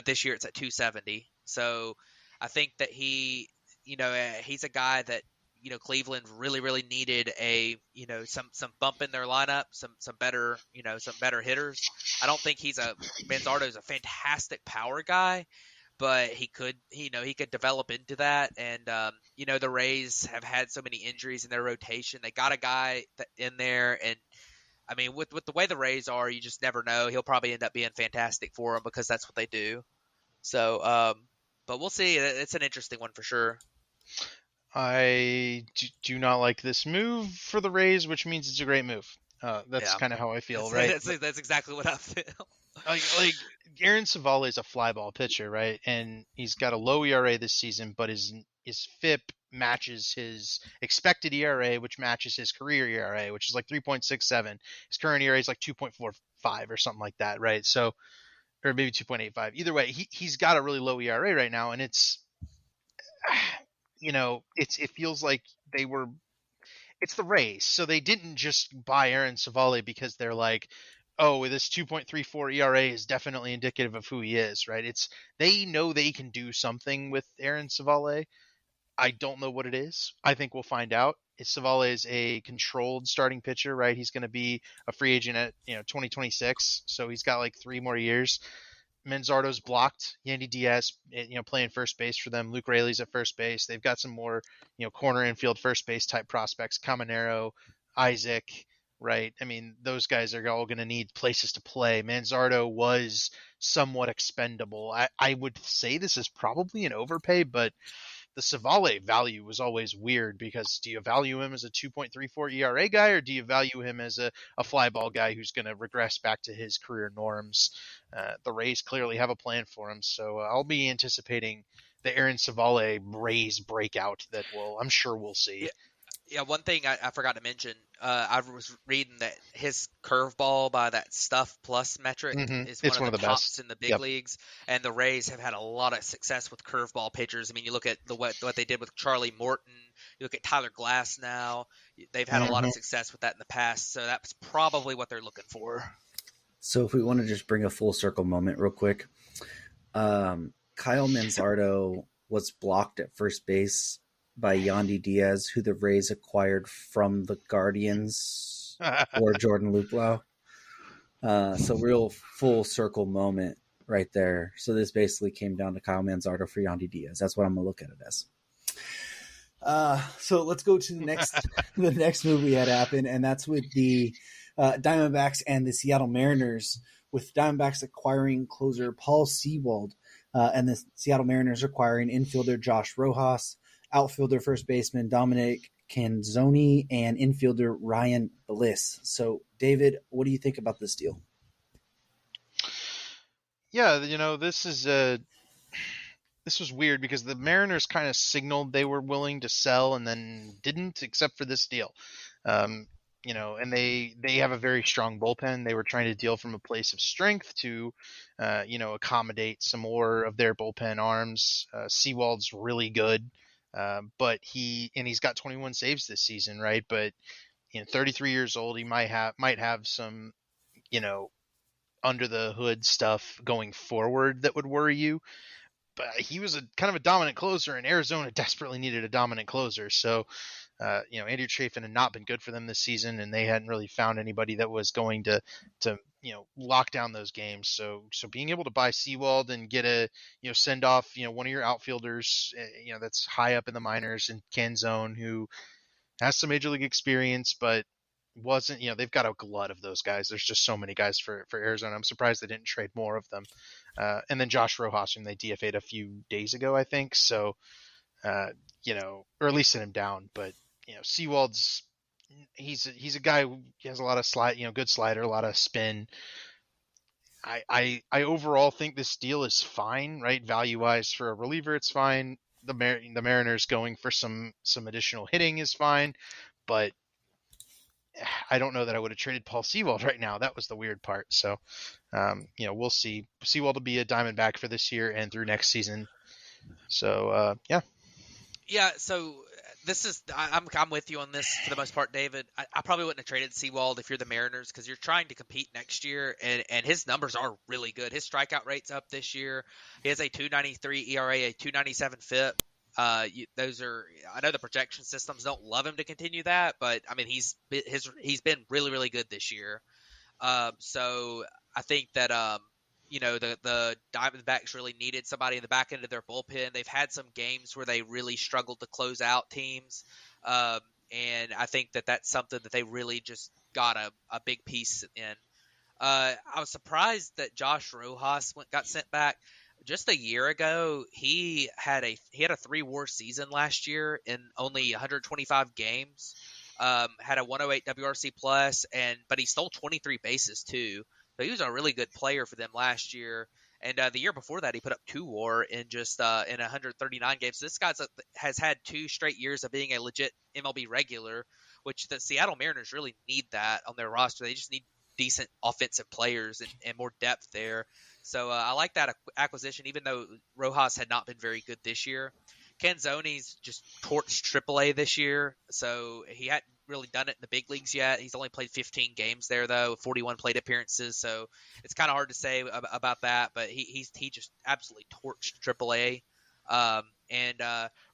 this year it's at 270. So I think that he's a guy that, Cleveland really, really needed some bump in their lineup, some better hitters. I don't think Manzardo's a fantastic power guy, but he could develop into that. And, the Rays have had so many injuries in their rotation. They got a guy in there, and I mean, with the way the Rays are, you just never know. He'll probably end up being fantastic for them because that's what they do. So, but we'll see. It's an interesting one for sure. I do not like this move for the Rays, which means it's a great move. That's Yeah, kind of how I feel, right? That's exactly what I feel. Like Aaron Savale is a fly ball pitcher, right? And he's got a low ERA this season, but his FIP matches his expected ERA, which matches his career ERA, which is like 3.67. His current ERA is like 2.45 or something like that, right? So, or maybe 2.85. Either way, he's got a really low ERA right now, and it's it feels like it's the Rays, so they didn't just buy Aaron Savale because they're like, oh, this 2.34 ERA is definitely indicative of who he is, right? They know they can do something with Aaron Savale. I don't know what it is. I think we'll find out. Savale is a controlled starting pitcher, right? He's going to be a free agent at 2026, so he's got like 3 more years. Manzardo's blocked. Yandy Diaz, playing first base for them. Luke Raley's at first base. They've got some more, corner infield first base type prospects. Caminero, Isaac, right? I mean, those guys are all going to need places to play. Manzardo was somewhat expendable. I would say this is probably an overpay, but the Savale value was always weird because do you value him as a 2.34 ERA guy or do you value him as a fly ball guy who's going to regress back to his career norms? The Rays clearly have a plan for him, so I'll be anticipating the Aaron Savale Rays breakout that I'm sure we'll see. Yeah, one thing I forgot to mention, I was reading that his curveball by that Stuff Plus metric is one of the tops best in the big leagues, and the Rays have had a lot of success with curveball pitchers. I mean, you look at what they did with Charlie Morton, you look at Tyler Glass now, they've had a lot of success with that in the past, so that's probably what they're looking for. So if we want to just bring a full circle moment real quick, Kyle Manzardo was blocked at first base by Yandy Diaz, who the Rays acquired from the Guardians or Jordan Luplow. So real full circle moment right there. So this basically came down to Kyle Manzardo for Yandy Diaz. That's what I'm gonna look at it as. So let's go to the next move we had happen, and that's with the Diamondbacks and the Seattle Mariners, with Diamondbacks acquiring closer Paul Sewald, and the Seattle Mariners acquiring infielder Josh Rojas, outfielder first baseman Dominic Canzoni, and infielder Ryan Bliss. So, David, what do you think about this deal? Yeah, this was weird because the Mariners kind of signaled they were willing to sell and then didn't, except for this deal. And they have a very strong bullpen. They were trying to deal from a place of strength to, accommodate some more of their bullpen arms. Sewald's really good. But he's got 21 saves this season, right? But 33 years old, he might have some, under the hood stuff going forward that would worry you. But he was a kind of a dominant closer, and Arizona desperately needed a dominant closer. So, Andrew Chafin had not been good for them this season, and they hadn't really found anybody that was going to lock down those games. So being able to buy Sewald and get send off, one of your outfielders, that's high up in the minors, and Canzone, who has some major league experience, but wasn't, they've got a glut of those guys. There's just so many guys for Arizona. I'm surprised they didn't trade more of them. And then Josh Rojas, whom they DFA'd a few days ago, I think. So, or at least sent him down. But, Sewald's, he's a guy who has a lot of slide, good slider, a lot of spin. I overall think this deal is fine, right? Value wise for a reliever, it's fine. The Mariners going for some additional hitting is fine, but I don't know that I would have traded Paul Sewald right now. That was the weird part. So, we'll see. Sewald will be a Diamondback for this year and through next season. So, yeah. Yeah. So this is I'm with you on this for the most part, David. I probably wouldn't have traded Sewald if you're the Mariners because you're trying to compete next year, and his numbers are really good. His strikeout rate's up this year. He has a 2.93 ERA, a 2.97 FIP. Those are, I know the projection systems don't love him to continue that, but I mean he's been really, really good this year. So I think that the Diamondbacks really needed somebody in the back end of their bullpen. They've had some games where they really struggled to close out teams, and I think that that's something that they really just got a big piece in. I was surprised that Josh Rojas got sent back. Just a year ago, he had a 3 WAR season last year in only 125 games. Had a 108 WRC plus, but he stole 23 bases too. So he was a really good player for them last year. And the year before that, he put up 2 WAR in just in 139 games. So this guy has had 2 straight years of being a legit MLB regular, which the Seattle Mariners really need that on their roster. They just need decent offensive players and more depth there. So I like that acquisition, even though Rojas had not been very good this year. Canzoni's just torched AAA this year, so he hadn't really done it in the big leagues yet. He's only played 15 games there, though, 41 plate appearances, so it's kind of hard to say about that, but he just absolutely torched AAA. And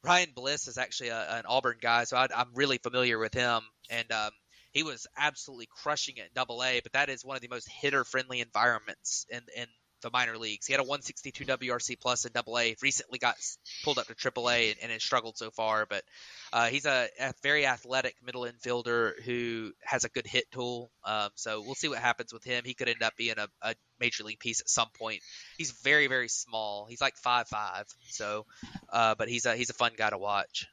Ryan Bliss is actually an Auburn guy, so I'm really familiar with him, and he was absolutely crushing it in Double-A, but that is one of the most hitter-friendly environments in the minor leagues. He had a 162 WRC plus in Double-A. Recently got pulled up to Triple-A and has struggled so far, but he's a very athletic middle infielder who has a good hit tool. So we'll see what happens with him. He could end up being a major league piece at some point. He's very, very small. He's like 5'5", so but he's a fun guy to watch.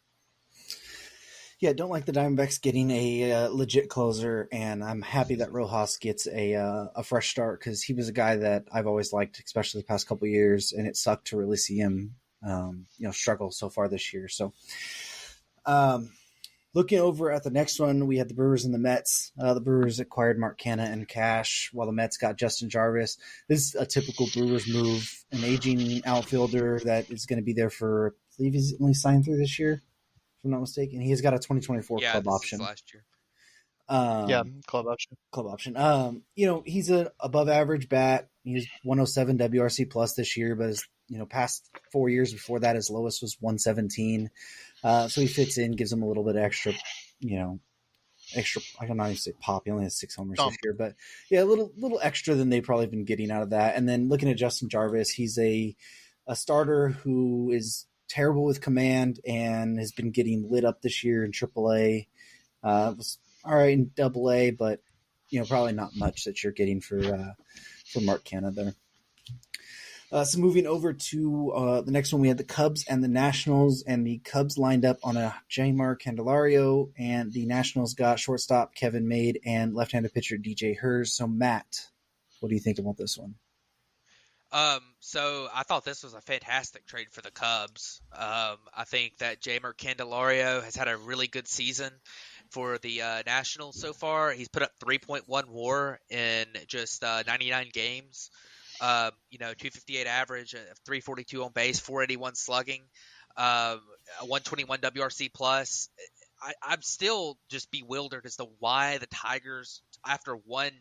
Yeah, don't like the Diamondbacks getting a legit closer, and I'm happy that Rojas gets a fresh start because he was a guy that I've always liked, especially the past couple of years, and it sucked to really see him, struggle so far this year. So, looking over at the next one, we had the Brewers and the Mets. The Brewers acquired Mark Canha and cash, while the Mets got Justin Jarvis. This is a typical Brewers move, an aging outfielder that is going to be there for, I believe he's only signed through this year, if I'm not mistaken. He's got a 2024 club option. Last year. Club option. Club option. He's an above average bat. He's 107 WRC plus this year, but his, past 4 years before that, his lowest was 117. So he fits in, gives him a little bit extra, extra. I don't know how you say pop. He only has 6 homers this year, but yeah, a little extra than they've probably been getting out of that. And then looking at Justin Jarvis, he's a starter who is terrible with command and has been getting lit up this year in AAA. Was all right in Double-A, but probably not much that you're getting for Mark Canha there. So moving over to the next one, we had the Cubs and the Nationals, and the Cubs lined up on a Jaimar Candelario, and the Nationals got shortstop Kevin Made and left-handed pitcher DJ Hers. So Matt, what do you think about this one? So I thought this was a fantastic trade for the Cubs. I think that Jaimar Candelario has had a really good season for the Nationals so far. He's put up 3.1 WAR in just 99 games. 258 average, 342 on base, 481 slugging, 121 WRC plus. I'm still just bewildered as to why the Tigers, after one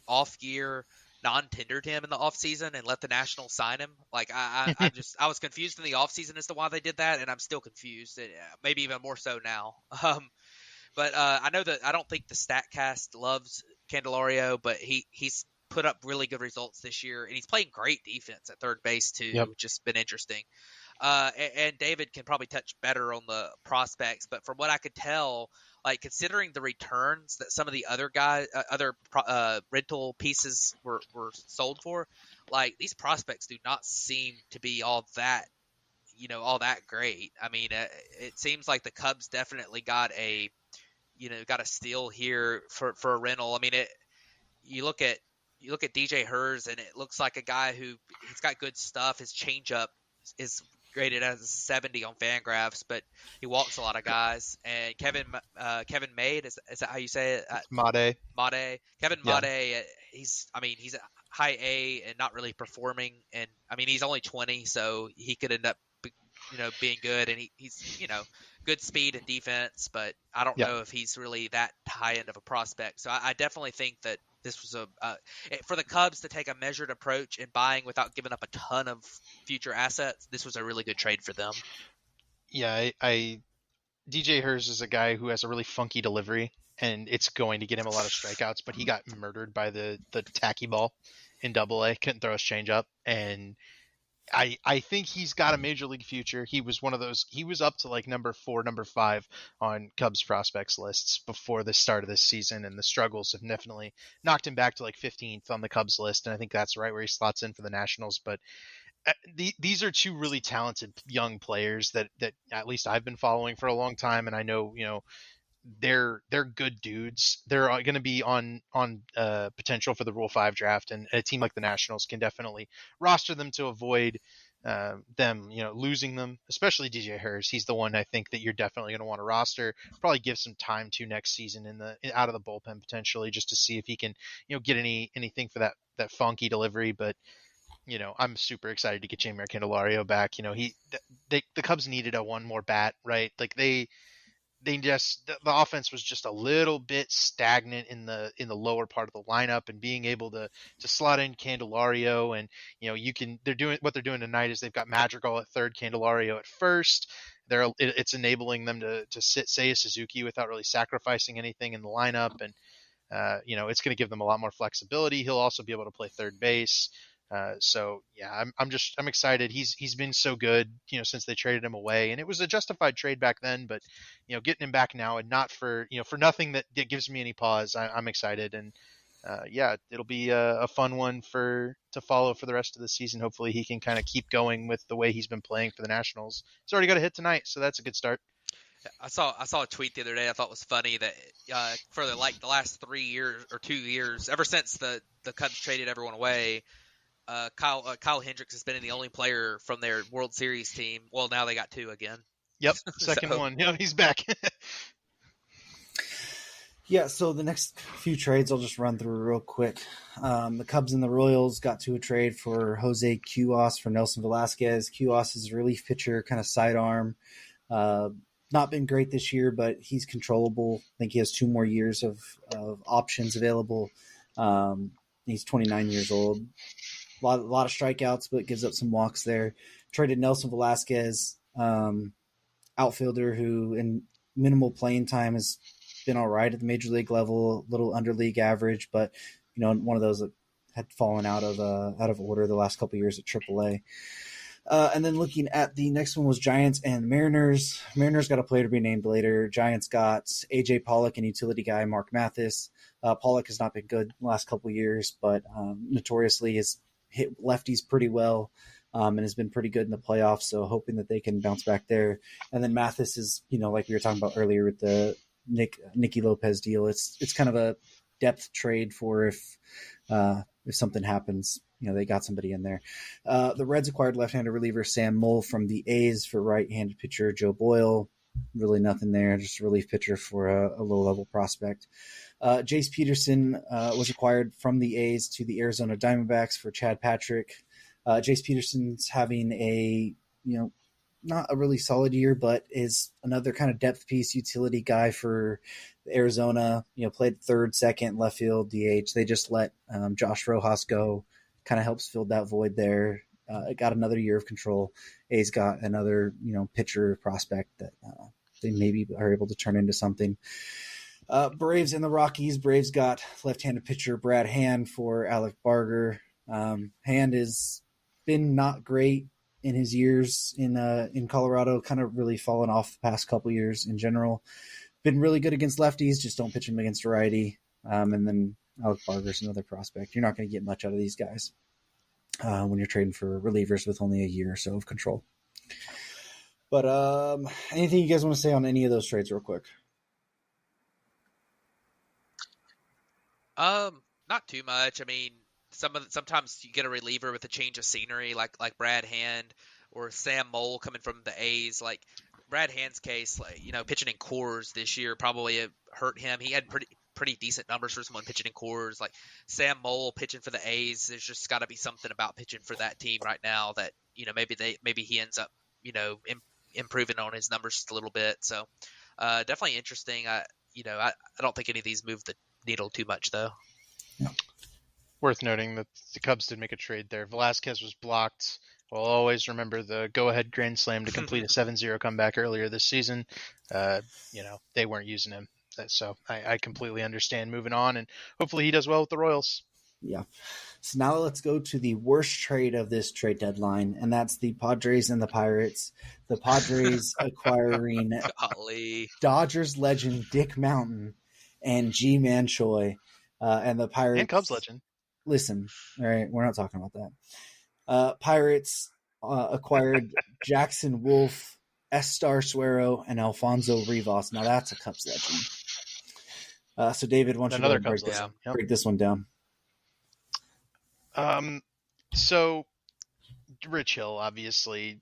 off year, non-tendered him in the offseason and let the Nationals sign him. Like I was confused in the offseason as to why they did that, and I'm still confused, maybe even more so now. But I know that I don't think the StatCast loves Candelario, but he's put up really good results this year, and he's playing great defense at third base too, which has been interesting. And David can probably touch better on the prospects, but from what I could tell, like considering the returns that some of the other guys, rental pieces were sold for, like these prospects do not seem to be all that great. I mean, it seems like the Cubs definitely got a steal here for a rental. I mean, you look at DJ Hers, and it looks like a guy he's got good stuff. His changeup is graded as a 70 on Fangraphs, but he walks a lot of guys. And Kevin Made, is that how you say it? Made. Kevin Made, he's a high A and not really performing. And I mean, he's only 20, so he could end up being good, and he's good speed and defense, but I don't know if he's really that high end of a prospect. So I definitely think that this was for the Cubs to take a measured approach in buying without giving up a ton of future assets. This was a really good trade for them. Yeah, DJ Hers is a guy who has a really funky delivery, and it's going to get him a lot of strikeouts, but he got murdered by the tacky ball in Double-A. Couldn't throw his changeup, and I think he's got a major league future. He was one of those. He was up to like number 4, number 5 on Cubs prospects lists before the start of this season, and the struggles have definitely knocked him back to like 15th on the Cubs list. And I think that's right where he slots in for the Nationals. But these are two really talented young players that at least I've been following for a long time, and I know they're good dudes. They're going to be on potential for the Rule 5 draft, and a team like the Nationals can definitely roster them to avoid them, losing them. Especially DJ Hurst. He's the one I think that you're definitely going to want to roster. Probably give some time to next season out of the bullpen potentially, just to see if he can get anything for that funky delivery. But I'm super excited to get Jeimer Candelario back. The Cubs needed a one more bat, right? Like they just the offense was just a little bit stagnant in the lower part of the lineup, and being able to slot in Candelario, and they're doing tonight is they've got Madrigal at third, Candelario at first. It's enabling them to sit Seiya Suzuki without really sacrificing anything in the lineup, and it's going to give them a lot more flexibility. He'll also be able to play third base. So yeah, I'm excited. He's been so good, since they traded him away, and it was a justified trade back then. But getting him back now, and not for for nothing that gives me any pause. I'm excited, and yeah, it'll be a fun one to follow for the rest of the season. Hopefully, he can kind of keep going with the way he's been playing for the Nationals. He's already got a hit tonight, so that's a good start. I saw a tweet the other day I thought was funny that for the last 3 years or 2 years, ever since the Cubs traded everyone away. Kyle Hendricks has been the only player from their World Series team. Well, now they got 2 again. Yep, second one. He's back. Yeah, so the next few trades I'll just run through real quick. The Cubs and the Royals got to a trade for Jose Cuas for Nelson Velasquez. Cuas is a relief pitcher, kind of sidearm. Not been great this year, but he's controllable. I think he has 2 more years of options available. He's 29 years old. A lot of strikeouts, but gives up some walks there. Traded Nelson Velasquez, outfielder who in minimal playing time has been all right at the major league level, a little under league average, but one of those that had fallen out of order the last couple of years at AAA. And then looking at the next one was Giants and Mariners. Mariners got a player to be named later. Giants got AJ Pollock and utility guy Mark Mathis. Pollock has not been good the last couple of years, but notoriously has hit lefties pretty well, and has been pretty good in the playoffs. So hoping that they can bounce back there. And then Mathis is, like we were talking about earlier with the Nicky Lopez deal. It's kind of a depth trade for if something happens. They got somebody in there. The Reds acquired left-handed reliever Sam Moll from the A's for right-handed pitcher Joe Boyle. Really nothing there, just a relief pitcher for a low-level prospect. Jace Peterson was acquired from the A's to the Arizona Diamondbacks for Chad Patrick. Jace Peterson's having a, not a really solid year, but is another kind of depth piece utility guy for Arizona. Played third, second, left field, DH. They just let Josh Rojas go. Kind of helps fill that void there. It got another year of control. A's got another, pitcher prospect that they maybe are able to turn into something. Braves and the Rockies. Braves got left-handed pitcher Brad Hand for Alec Barger. Hand has been not great in his years in Colorado, kind of really fallen off the past couple years in general. Been really good against lefties, just don't pitch him against a righty. And then Alec Barger's another prospect. You're not going to get much out of these guys when you're trading for relievers with only a year or so of control. But anything you guys want to say on any of those trades real quick? Not too much. I mean, sometimes you get a reliever with a change of scenery, like Brad Hand or Sam Moll coming from the A's. Like Brad Hand's case, pitching in Coors this year probably hurt him. He had pretty decent numbers for someone pitching in Coors. Like Sam Moll pitching for the A's, there's just got to be something about pitching for that team right now that maybe he ends up improving on his numbers just a little bit. So definitely interesting. I don't think any of these move the needle too much though. Yeah. Worth noting that the Cubs did make a trade there. Velasquez was blocked. We'll always remember the go-ahead grand slam to complete a 7-0 comeback earlier this season. They weren't using him. So I completely understand moving on, and hopefully he does well with the Royals. Yeah. So now let's go to the worst trade of this trade deadline, and that's the Padres and the Pirates. The Padres acquiring Golly. Dodgers legend Dick Mountain and G-Man Choi, and the Pirates. And Cubs legend. Listen, all right, we're not talking about that. Pirates acquired Jackson Wolf, Estar Suero, and Alfonso Rivas. Now that's a Cubs legend. So David, why don't you break this one down? So Rich Hill, obviously,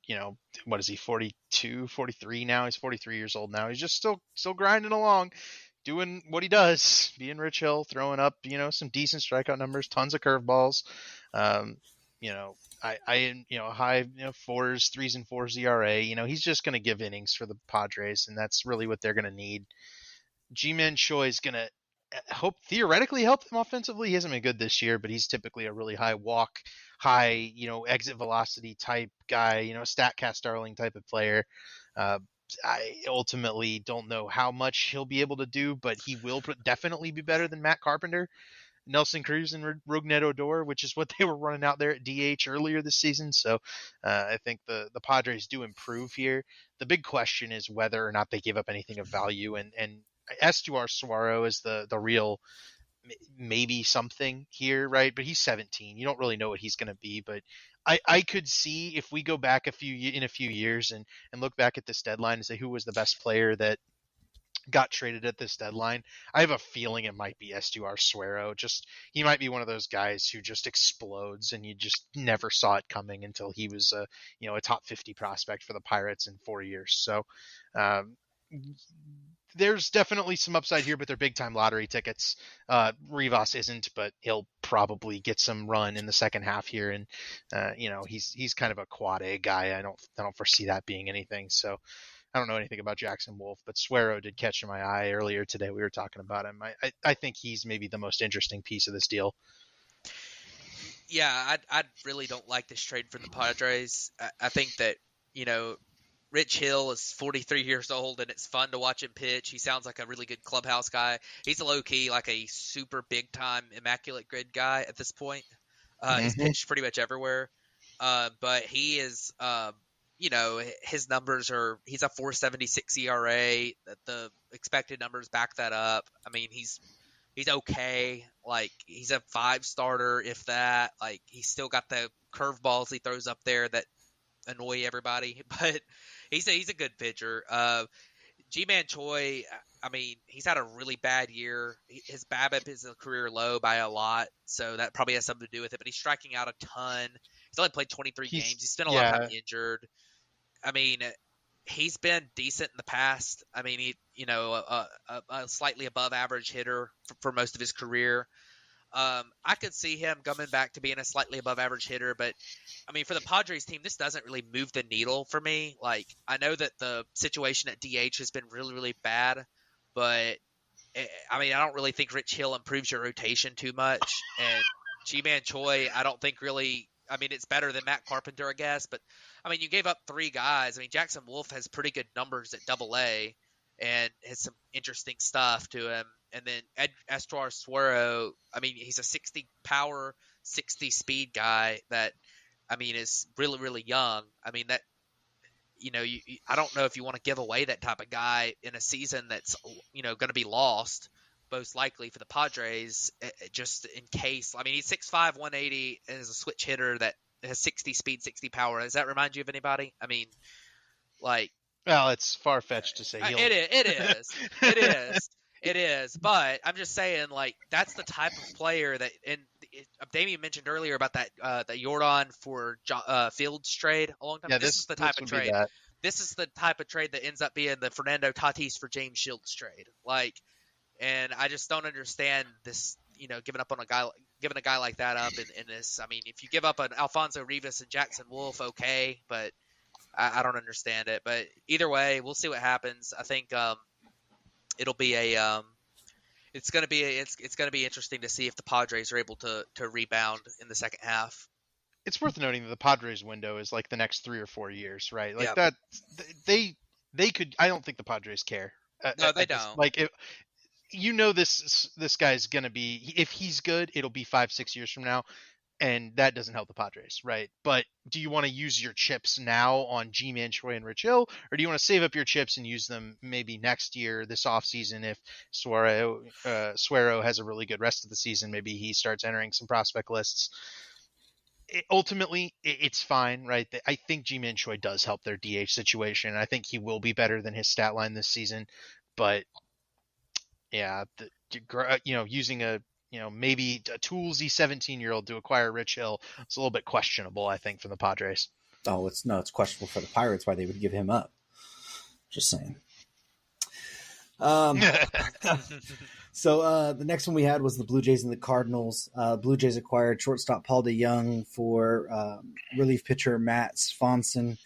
what is he, 42, 43 now? He's 43 years old now. He's just still grinding along, doing what he does, being Rich Hill, throwing up, some decent strikeout numbers, tons of curveballs. High, fours, 3s and 4s ERA. He's just going to give innings for the Padres, and that's really what they're going to need. G-Man Choi is going to theoretically help them offensively. He hasn't been good this year, but he's typically a really high walk, high, exit velocity type guy, StatCast darling type of player. I ultimately don't know how much he'll be able to do, but he will definitely be better than Matt Carpenter, Nelson Cruz, and Rougned Odor, which is what they were running out there at DH earlier this season. So I think the Padres do improve here. The big question is whether or not they give up anything of value, and Estuar Suero is the real maybe something here, right? But he's 17. You don't really know what he's going to be, but I could see if we go back in a few years and look back at this deadline and say who was the best player that got traded at this deadline. I have a feeling it might be Estuar Suero. Just he might be one of those guys who just explodes and you just never saw it coming until he was a top 50 prospect for the Pirates in 4 years. So there's definitely some upside here, but they're big time lottery tickets. Rivas isn't, but he'll probably get some run in the second half here. And, he's kind of a quad A guy. I don't foresee that being anything. So I don't know anything about Jackson Wolf, but Suero did catch my eye earlier today. We were talking about him. I think he's maybe the most interesting piece of this deal. Yeah, I really don't like this trade from the Padres. I think that, Rich Hill is 43 years old, and it's fun to watch him pitch. He sounds like a really good clubhouse guy. He's a low-key, like a super big-time immaculate grid guy at this point. He's pitched pretty much everywhere. But he is, his numbers he's a 4.76 ERA. The expected numbers back that up. I mean, he's okay. Like, he's a 5-starter, if that. Like, he's still got the curveballs he throws up there that annoy everybody, but he's a good pitcher. G-Man Choi, I mean, he's had a really bad year. His BABIP is a career low by a lot, so that probably has something to do with it, but he's striking out a ton. He's only played 23 games. He's spent a lot of time injured. I mean, he's been decent in the past. I mean, a slightly above average hitter for most of his career. I could see him coming back to being a slightly above average hitter, but I mean, for the Padres team, this doesn't really move the needle for me. Like, I know that the situation at DH has been really, really bad, but I mean, I don't really think Rich Hill improves your rotation too much. And G-Man Choi, I don't think really, I mean, it's better than Matt Carpenter, I guess, but I mean, you gave up 3 guys. I mean, Jackson Wolf has pretty good numbers at Double-A and has some interesting stuff to him. And then Estuar Suero, I mean, he's a 60 power, 60 speed guy that, I mean, is really, really young. I mean, that, I don't know if you want to give away that type of guy in a season that's, going to be lost, most likely for the Padres, just in case. I mean, he's 6'5", 180, and is a switch hitter that has 60 speed, 60 power. Does that remind you of anybody? I mean, like. Well, it's far-fetched to say It is, but I'm just saying, like, that's the type of player that, and Damian mentioned earlier about that the Jordan for Fields trade a long time. Yeah, this is the type of trade. This is the type of trade that ends up being the Fernando Tatis for James Shields trade. Like, and I just don't understand this. Giving a guy like that up in this. I mean, if you give up an Alfonso Rivas and Jackson Wolf, okay, but I don't understand it. But either way, we'll see what happens. I think it'll be it's going to be interesting to see if the Padres are able to rebound in the second half. It's worth noting that the Padres window is like the next 3 or 4 years, right? Like that they could. I don't think the Padres care. No, they don't. Like this guy's going to be, if he's good, it'll be 5-6 years from now. And that doesn't help the Padres, right? But do you want to use your chips now on G-Man, Choi, and Rich Hill, or do you want to save up your chips and use them maybe next year, this offseason, if Suero has a really good rest of the season, maybe he starts entering some prospect lists. Ultimately, it's fine, right? I think G-Man Choi does help their DH situation. I think he will be better than his stat line this season, but yeah, using maybe a toolsy 17-year-old to acquire Rich Hill, it's a little bit questionable, I think, from the Padres. Oh, it's questionable for the Pirates why they would give him up. Just saying. So the next one we had was the Blue Jays and the Cardinals. Blue Jays acquired shortstop Paul DeYoung for relief pitcher Matt Swanson.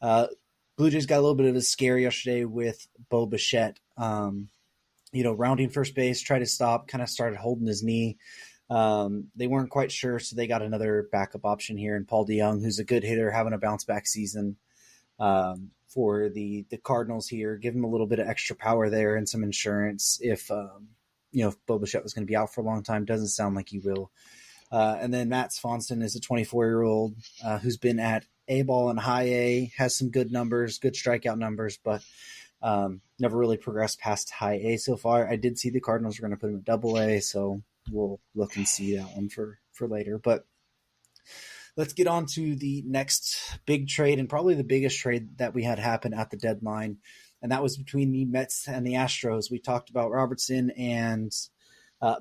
Blue Jays got a little bit of a scare yesterday with Bo Bichette. Rounding first base, tried to stop, kind of started holding his knee. They weren't quite sure, so they got another backup option here in Paul DeYoung, who's a good hitter, having a bounce-back season for the Cardinals here. Give him a little bit of extra power there and some insurance if Bo Bichette was going to be out for a long time. Doesn't sound like he will. And then Matt Swanson is a 24-year-old who's been at A-ball and high A, has some good numbers, good strikeout numbers, but never really progressed past high A so far. I did see the Cardinals were going to put him at double A, so we'll look and see that one for later. But let's get on to the next big trade, and probably the biggest trade that we had happen at the deadline, and that was between the Mets and the Astros. We talked about Robertson and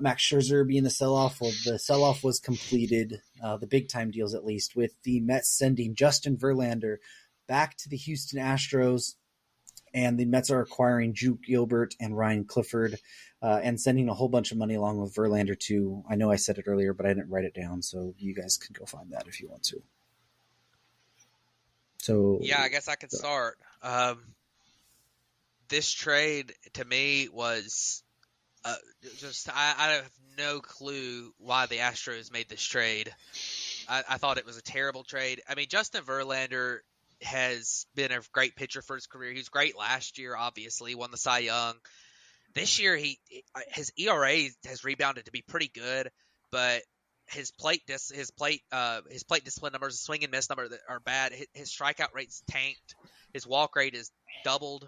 Max Scherzer being the sell-off. Well, the sell-off was completed, the big-time deals at least, with the Mets sending Justin Verlander back to the Houston Astros, and the Mets are acquiring Drew Gilbert and Ryan Clifford and sending a whole bunch of money along with Verlander too. I know I said it earlier, but I didn't write it down, so you guys can go find that if you want to. So yeah, I guess I can start. This trade to me was I have no clue why the Astros made this trade. I thought it was a terrible trade. I mean, Justin Verlander has been a great pitcher for his career. He was great last year, obviously, won the Cy Young. This year, his ERA has rebounded to be pretty good, but his plate discipline numbers, his swing and miss numbers are bad. His strikeout rate's tanked. His walk rate is doubled.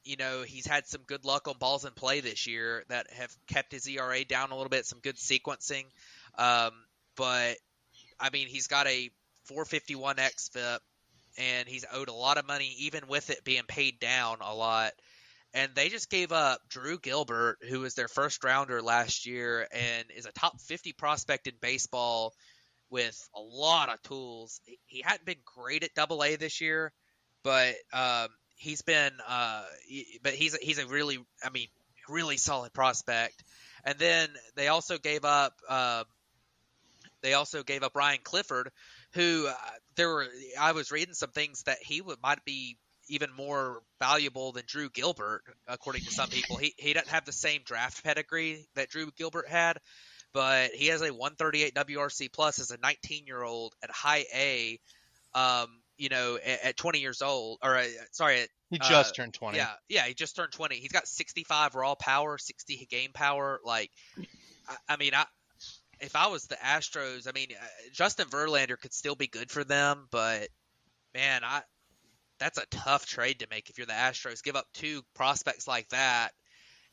He's had some good luck on balls in play this year that have kept his ERA down a little bit, some good sequencing. But I mean, he's got a 451 xFIP, and he's owed a lot of money, even with it being paid down a lot. And they just gave up Drew Gilbert, who was their first rounder last year and is a top 50 prospect in baseball with a lot of tools. He hadn't been great at Double A this year, but he's been he's a really, really solid prospect. And then they also gave up Ryan Clifford, who I was reading some things that might be even more valuable than Drew Gilbert, according to some people. He doesn't have the same draft pedigree that Drew Gilbert had, but he has a 138 WRC plus as a 19-year-old at high A, at 20 years old, he just turned 20. Yeah, he just turned 20. He's got 65 raw power, 60 game power. If I was the Astros, Justin Verlander could still be good for them, but man, that's a tough trade to make if you're the Astros. Give up two prospects like that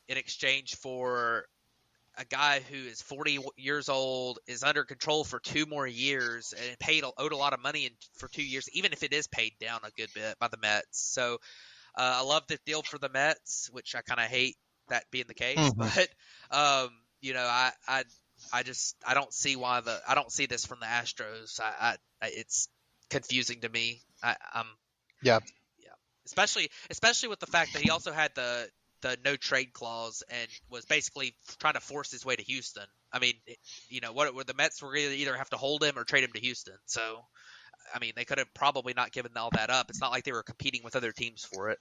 in exchange for a guy who is 40 years old, is under control for 2 more years, and owed a lot of money for 2 years, even if it is paid down a good bit by the Mets. So I love the deal for the Mets, which I kind of hate that being the case, but I don't see I don't see this from the Astros. It's confusing to me. Yeah. Especially with the fact that he also had the no trade clause and was basically trying to force his way to Houston. What the Mets were going to either have to hold him or trade him to Houston. So, they could have probably not given all that up. It's not like they were competing with other teams for it.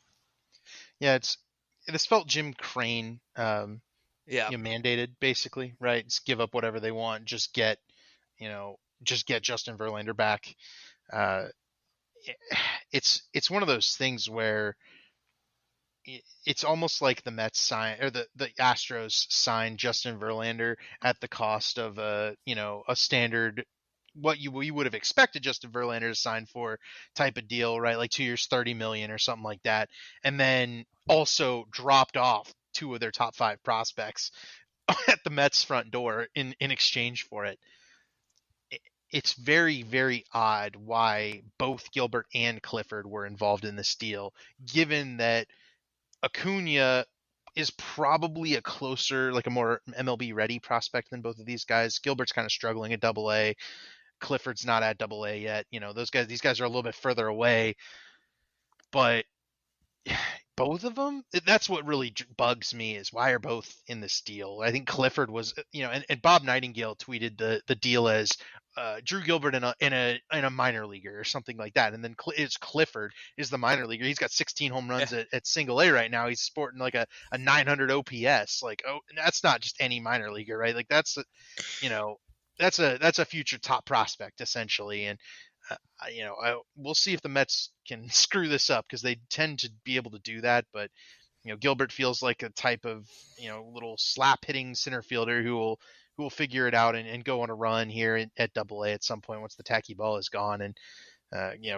Yeah, this felt Jim Crane mandated, basically, right? Just give up whatever they want, just get Justin Verlander back. It's one of those things where it's almost like the Mets the Astros signed Justin Verlander at the cost of a standard what we would have expected Justin Verlander to sign for type of deal, right? Like 2 years, 30 million or something like that, and then also dropped off two of their top five prospects at the Mets front door in exchange for it. It's very, very odd why both Gilbert and Clifford were involved in this deal, given that Acuna is probably a more MLB ready prospect than both of these guys. Gilbert's kind of struggling at Double A. Clifford's not at Double A yet. These guys are a little bit further away, but both of them, that's what really bugs me, is why are both in this deal. I think Clifford was, and Bob Nightingale tweeted the deal as Drew Gilbert in a minor leaguer or something like that, and then it's Clifford is the minor leaguer. He's got 16 home runs at Single A right now. He's sporting like a 900 OPS. Like, that's not just any minor leaguer, right? Like that's a future top prospect essentially, and we'll see if the Mets can screw this up, because they tend to be able to do that. But Gilbert feels like a type of little slap hitting center fielder who will figure it out and go on a run here at Double A at some point once the tacky ball is gone. And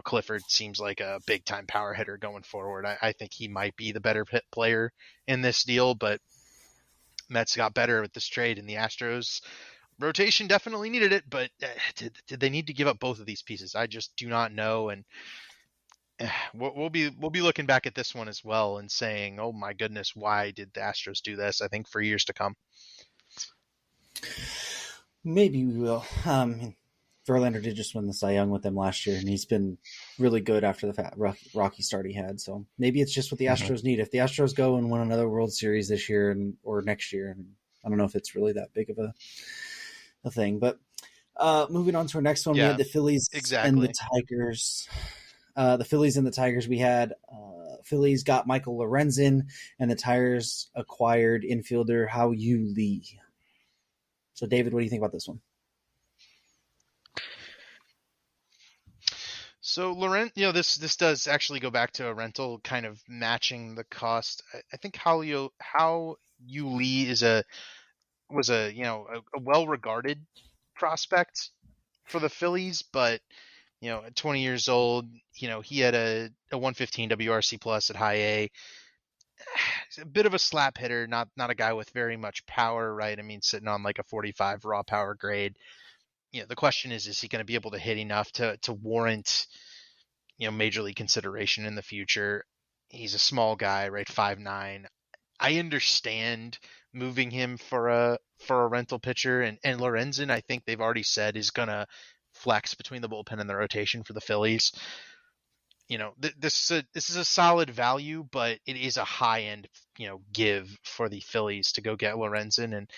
Clifford seems like a big time power hitter going forward. I think he might be the better player in this deal, but Mets got better with this trade, and the Astros rotation definitely needed it, but did they need to give up both of these pieces? I just do not know, and we'll be looking back at this one as well and saying, "Oh my goodness, why did the Astros do this?" I think for years to come. Maybe we will. Verlander did just win the Cy Young with them last year, and he's been really good after the rocky start he had. So maybe it's just what the Astros need. If the Astros go and win another World Series this year or next year, I don't know if it's really that big of a thing. But moving on to our next one, we had the Phillies and the Tigers. The Phillies and the Tigers, we had Phillies got Michael Lorenzen, and the Tigers acquired infielder Hao-Yu Lee. So, David, what do you think about this one? So this does actually go back to a rental, kind of matching the cost. I think Hao-Yu Lee was a well-regarded prospect for the Phillies, but at 20 years old, he had a 115 WRC plus at high A. He's a bit of a slap hitter, not a guy with very much power, right? I mean, sitting on like a 45 raw power grade. The question is he going to be able to hit enough to warrant major league consideration in the future? He's a small guy, right? 5'9". I understand moving him for a rental pitcher, and Lorenzen, I think they've already said, is gonna flex between the bullpen and the rotation for the Phillies. This is a solid value, but it is a high end give for the Phillies to go get Lorenzen, and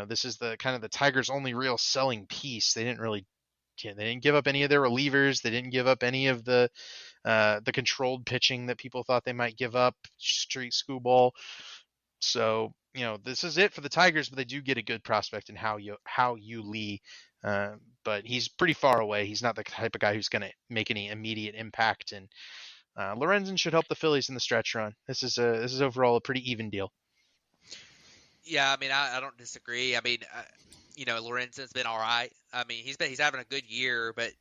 this is the kind of the Tigers' only real selling piece. They didn't give up any of their relievers. They didn't give up any of the controlled pitching that people thought they might give up, street schoolball. So, this is it for the Tigers, but they do get a good prospect in Hao-Yu Lee. But he's pretty far away. He's not the type of guy who's going to make any immediate impact. And Lorenzen should help the Phillies in the stretch run. This is overall a pretty even deal. Yeah, I mean, I don't disagree. I mean, Lorenzen's been all right. I mean, he's having a good year, but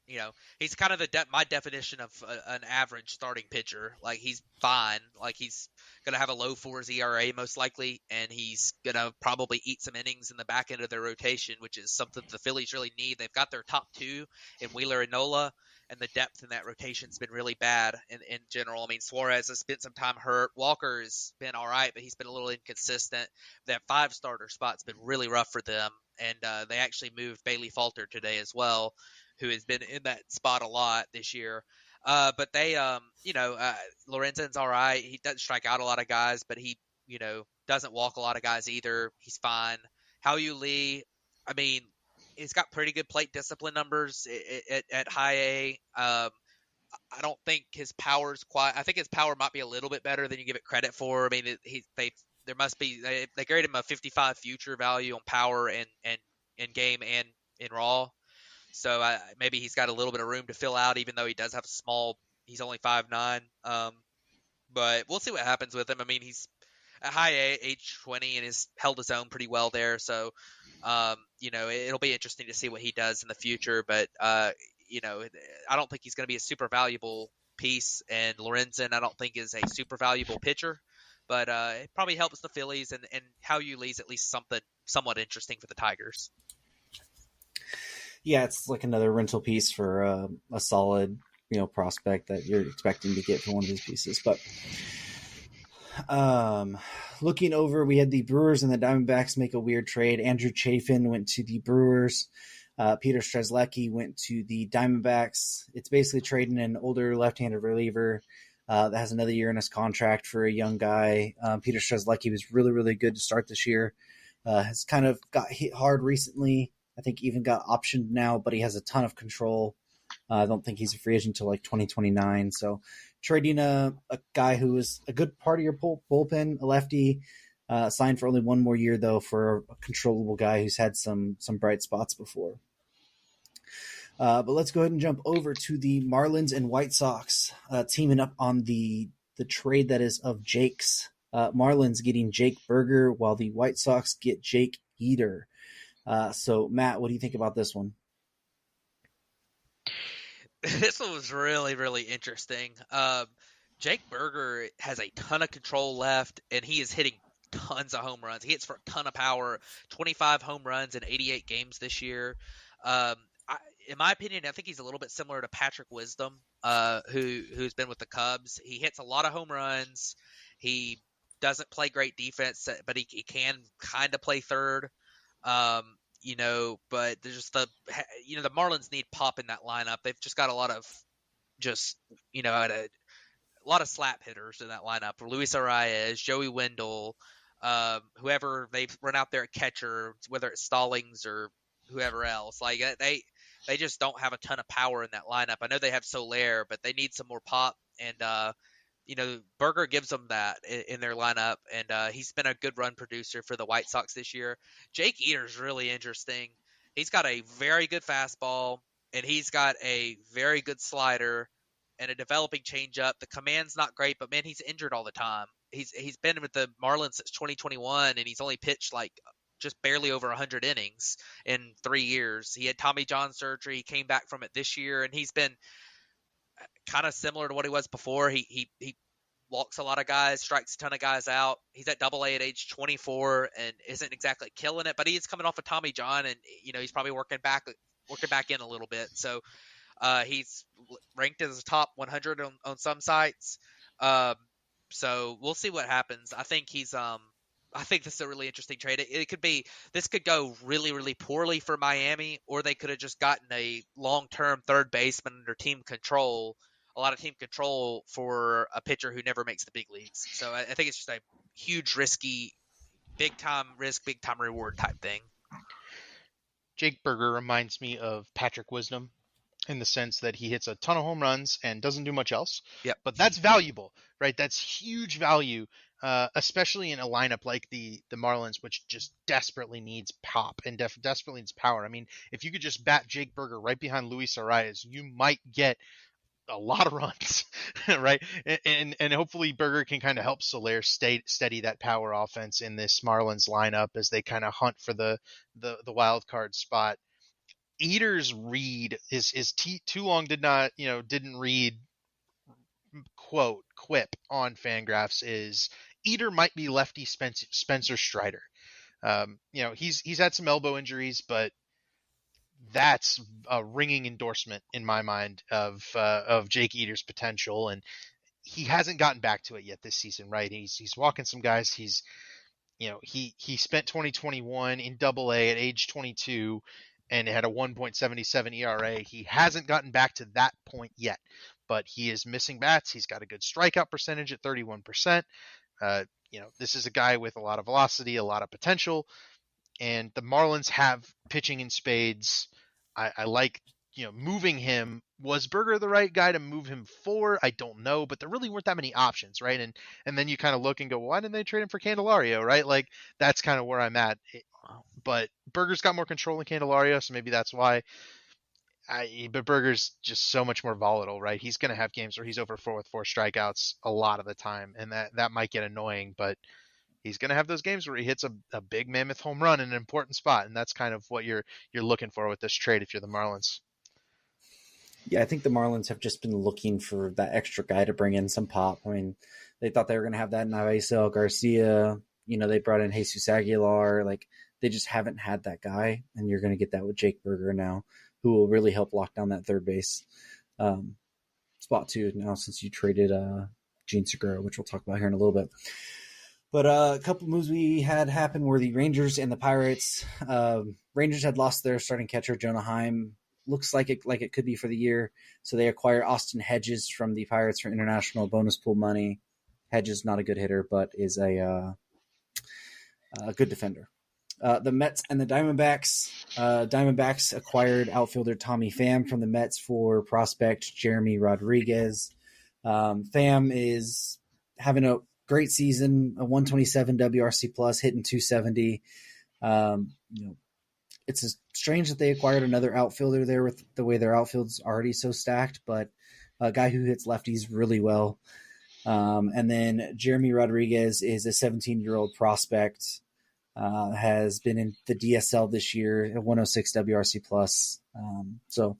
he's kind of my definition of an average starting pitcher. Like, he's fine. Like, he's gonna have a low 4s ERA most likely, and he's gonna probably eat some innings in the back end of their rotation, which is something the Phillies really need. They've got their top two in Wheeler and Nola, and the depth in that rotation's been really bad in general. I mean, Suarez has spent some time hurt. Walker's been all right, but he's been a little inconsistent. That 5-starter spot's been really rough for them, and they actually moved Bailey Falter today as well, who has been in that spot a lot this year. But they, Lorenzen's all right. He doesn't strike out a lot of guys, but he, doesn't walk a lot of guys either. He's fine. Hao-Yu Lee, I mean, he's got pretty good plate discipline numbers at high A. I don't think his power's quite. I think his power might be a little bit better than you give it credit for. I mean, they grade him a 55 future value on power and in game and in raw. So maybe he's got a little bit of room to fill out, even though he does have he's only 5'9". but we'll see what happens with him. I mean, he's at age 20 and has held his own pretty well there. So, it'll be interesting to see what he does in the future. But, I don't think he's going to be a super valuable piece. And Lorenzen, I don't think is a super valuable pitcher. But it probably helps the Phillies, and how you leaves at least something somewhat interesting for the Tigers. Yeah, it's like another rental piece for a solid, prospect that you're expecting to get for one of these pieces. But looking over, we had the Brewers and the Diamondbacks make a weird trade. Andrew Chafin went to the Brewers. Peter Strzelecki went to the Diamondbacks. It's basically trading an older left-handed reliever that has another year in his contract for a young guy. Peter Strzelecki was really, really good to start this year. Has kind of got hit hard recently. I think even got optioned now, but he has a ton of control. I don't think he's a free agent until like 2029. So trading a guy who was a good part of your bullpen, a lefty, signed for only one more year, though, for a controllable guy who's had some bright spots before. But let's go ahead and jump over to the Marlins and White Sox teaming up on the trade that is of Jake's. Marlins getting Jake Berger while the White Sox get Jake Eater. So, Matt, what do you think about this one? This one was really, really interesting. Jake Berger has a ton of control left, and he is hitting tons of home runs. He hits for a ton of power, 25 home runs in 88 games this year. In my opinion, I think he's a little bit similar to Patrick Wisdom, who's been with the Cubs. He hits a lot of home runs. He doesn't play great defense, but he can kind of play third. But there's just the Marlins need pop in that lineup. They've just got a lot of a lot of slap hitters in that lineup. Luis Arias, Joey Wendell, whoever they've run out there at catcher, whether it's Stallings or whoever else. Like they just don't have a ton of power in that lineup. I know they have Soler, but they need some more pop. And Berger gives them that in their lineup, and he's been a good run producer for the White Sox this year. Jake Eater's really interesting. He's got a very good fastball, and he's got a very good slider and a developing changeup. The command's not great, but man, he's injured all the time. He's been with the Marlins since 2021, and he's only pitched like just barely over 100 innings in 3 years. He had Tommy John surgery. He came back from it this year, and he's been kind of similar to what he was before. He walks a lot of guys, strikes a ton of guys out. He's at Double-A at age 24 and isn't exactly killing it, but he is coming off of Tommy John, and he's probably working back in a little bit. So he's ranked as a top 100 on some sites. So we'll see what happens. I think I think this is a really interesting trade. This could go really, really poorly for Miami, or they could have just gotten a long-term third baseman under team control, a lot of team control for a pitcher who never makes the big leagues. So I think it's just a huge, risky, big-time risk, big-time reward type thing. Jake Berger reminds me of Patrick Wisdom in the sense that he hits a ton of home runs and doesn't do much else. Yep. But that's valuable, right? That's huge value, especially in a lineup like the Marlins, which just desperately needs pop and desperately needs power. I mean, if you could just bat Jake Berger right behind Luis Arias, you might get a lot of runs, right? And hopefully Berger can kind of help Soler steady that power offense in this Marlins lineup as they kind of hunt for the wild card spot. Eater's read is too long didn't read quip on Fangraphs is Eater might be lefty Spencer Strider. He's had some elbow injuries, but that's a ringing endorsement in my mind of Jake Eater's potential, and he hasn't gotten back to it yet this season, right? He's walking some guys. He spent 2021 in Double-A at age 22 and had a 1.77 ERA. He hasn't gotten back to that point yet, but he is missing bats. He's got a good strikeout percentage at 31%. This is a guy with a lot of velocity, a lot of potential, and the Marlins have pitching in spades. I like, moving him. Was Berger the right guy to move him for? I don't know, but there really weren't that many options, right? And then you kind of look and go, why didn't they trade him for Candelario, right? Like, that's kind of where I'm at. But Berger's got more control than Candelario, so maybe that's why. But Berger's just so much more volatile, right? He's going to have games where he's over 4 with 4 strikeouts a lot of the time, and that might get annoying, but he's going to have those games where he hits a big mammoth home run in an important spot, and that's kind of what you're looking for with this trade if you're the Marlins. Yeah, I think the Marlins have just been looking for that extra guy to bring in some pop. I mean, they thought they were going to have that in Aisel Garcia. They brought in Jesus Aguilar. Like, they just haven't had that guy, and you're going to get that with Jake Berger now, who will really help lock down that third base spot too. Now, since you traded Gene Segura, which we'll talk about here in a little bit. But a couple moves we had happen were the Rangers and the Pirates. Rangers had lost their starting catcher Jonah Heim. Looks like it could be for the year. So they acquired Austin Hedges from the Pirates for international bonus pool money. Hedges, not a good hitter, but is a good defender. The Mets and the Diamondbacks. Diamondbacks acquired outfielder Tommy Pham from the Mets for prospect Jeremy Rodriguez. Pham is having a great season, a 127 WRC plus, hitting 270. It's strange that they acquired another outfielder there with the way their outfield's already so stacked, but a guy who hits lefties really well. And then Jeremy Rodriguez is a 17-year-old prospect, has been in the DSL this year, a 106 WRC plus. So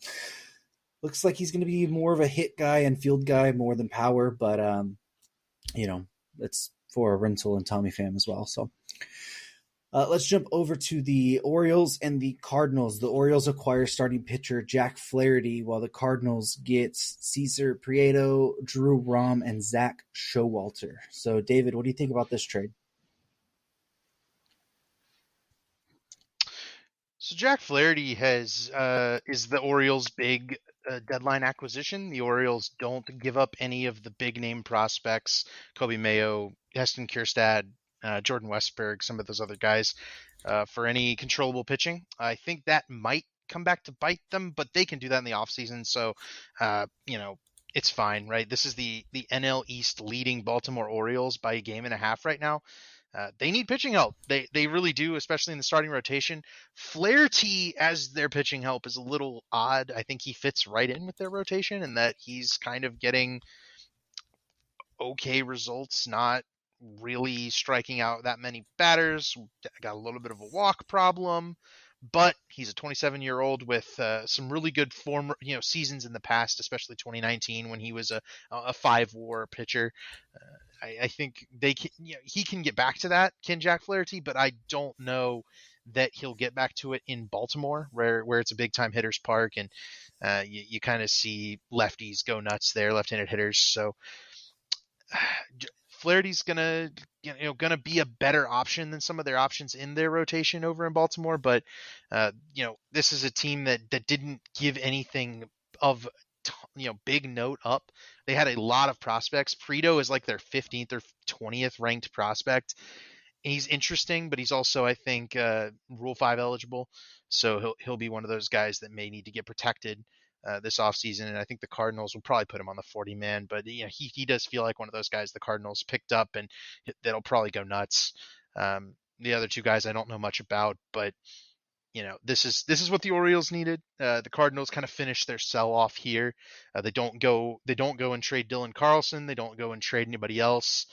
looks like he's going to be more of a hit guy and field guy more than power, but it's for a rental and Tommy Pham as well. So let's jump over to the Orioles and the Cardinals. The Orioles acquire starting pitcher Jack Flaherty, while the Cardinals get Cesar Prieto, Drew Rom, and Zach Showalter. So, David, what do you think about this trade? So Jack Flaherty is the Orioles' big deadline acquisition. The Orioles don't give up any of the big name prospects, Kobe Mayo, Heston Kjerstad, Jordan Westberg, some of those other guys, for any controllable pitching. I think that might come back to bite them, but they can do that in the offseason. So, it's fine, right? This is the NL East leading Baltimore Orioles by a game and a half right now. They need pitching help. They really do, especially in the starting rotation. Flaherty as their pitching help is a little odd. I think he fits right in with their rotation and that he's kind of getting okay results, not really striking out that many batters. Got a little bit of a walk problem, but he's a 27-year-old with some really good form, seasons in the past, especially 2019 when he was a 5-WAR pitcher. I think he can get back to that, can Jack Flaherty, but I don't know that he'll get back to it in Baltimore, where it's a big time hitters park, and you kind of see lefties go nuts there, left-handed hitters. So Flaherty's gonna be a better option than some of their options in their rotation over in Baltimore, but this is a team that didn't give anything of big note up. They had a lot of prospects. Prieto is like their 15th or 20th ranked prospect. He's interesting, but he's also, I think, Rule 5 eligible, so he'll be one of those guys that may need to get protected this offseason, and I think the Cardinals will probably put him on the 40-man, but he does feel like one of those guys the Cardinals picked up and that'll probably go nuts. The other two guys I don't know much about, but this is what the Orioles needed. The Cardinals kind of finished their sell-off here. They don't go and trade Dylan Carlson. They don't go and trade anybody else.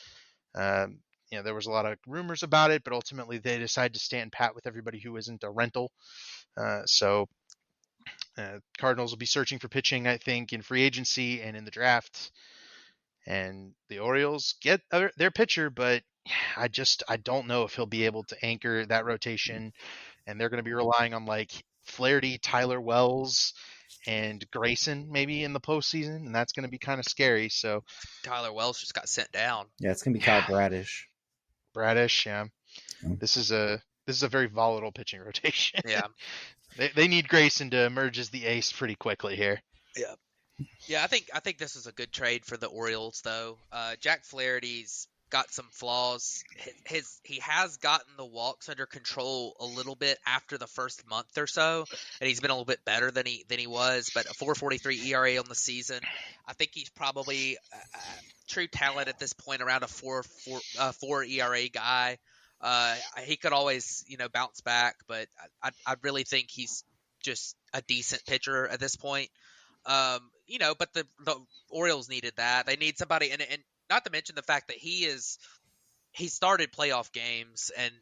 There was a lot of rumors about it, but ultimately they decided to stand pat with everybody who isn't a rental. Cardinals will be searching for pitching, I think, in free agency and in the draft. And the Orioles get their pitcher, but I don't know if he'll be able to anchor that rotation. And they're going to be relying on like Flaherty, Tyler Wells, and Grayson maybe in the postseason, and that's going to be kind of scary. So Tyler Wells just got sent down. Yeah, it's going to be Kyle Bradish. Yeah. This is a very volatile pitching rotation. Yeah. They need Grayson to emerge as the ace pretty quickly here. Yeah. Yeah, I think this is a good trade for the Orioles, though. Jack Flaherty's got some flaws. He has gotten the walks under control a little bit after the first month or so, and he's been a little bit better than he was. But a 4.43 ERA on the season, I think he's probably true talent at this point, around a 4 ERA guy. He could always bounce back, but I really think he's just a decent pitcher at this point. But the Orioles needed that. They need somebody, and not to mention the fact that he started playoff games, and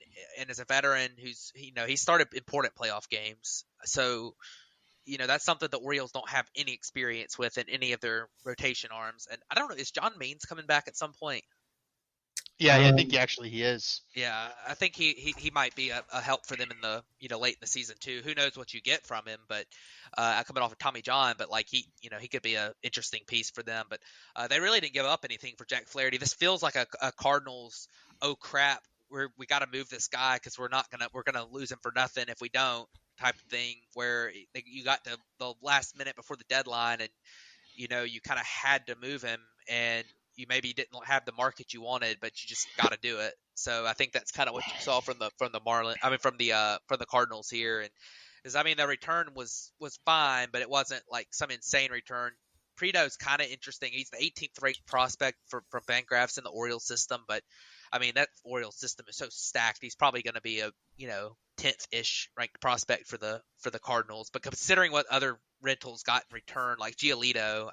as a veteran he started important playoff games. So that's something the Orioles don't have any experience with in any of their rotation arms. And I don't know, is John Means coming back at some point? Yeah, I think he is. Yeah, I think he might be a help for them in the late in the season too. Who knows what you get from him? But coming off of Tommy John, but like he could be an interesting piece for them. But they really didn't give up anything for Jack Flaherty. This feels like a Cardinals. Oh crap, we got to move this guy because we're gonna lose him for nothing if we don't type of thing. Where you got to the last minute before the deadline and you kind of had to move him and you maybe didn't have the market you wanted, but you just got to do it. So I think that's kind of what you saw from the Cardinals here. And because the return was fine, but it wasn't like some insane return. Prito's kind of interesting. He's the 18th ranked prospect from Fangraphs in the Orioles system, but that Orioles system is so stacked. He's probably going to be a 10th-ish ranked prospect for the Cardinals. But considering what other rentals got in return, like Giolito,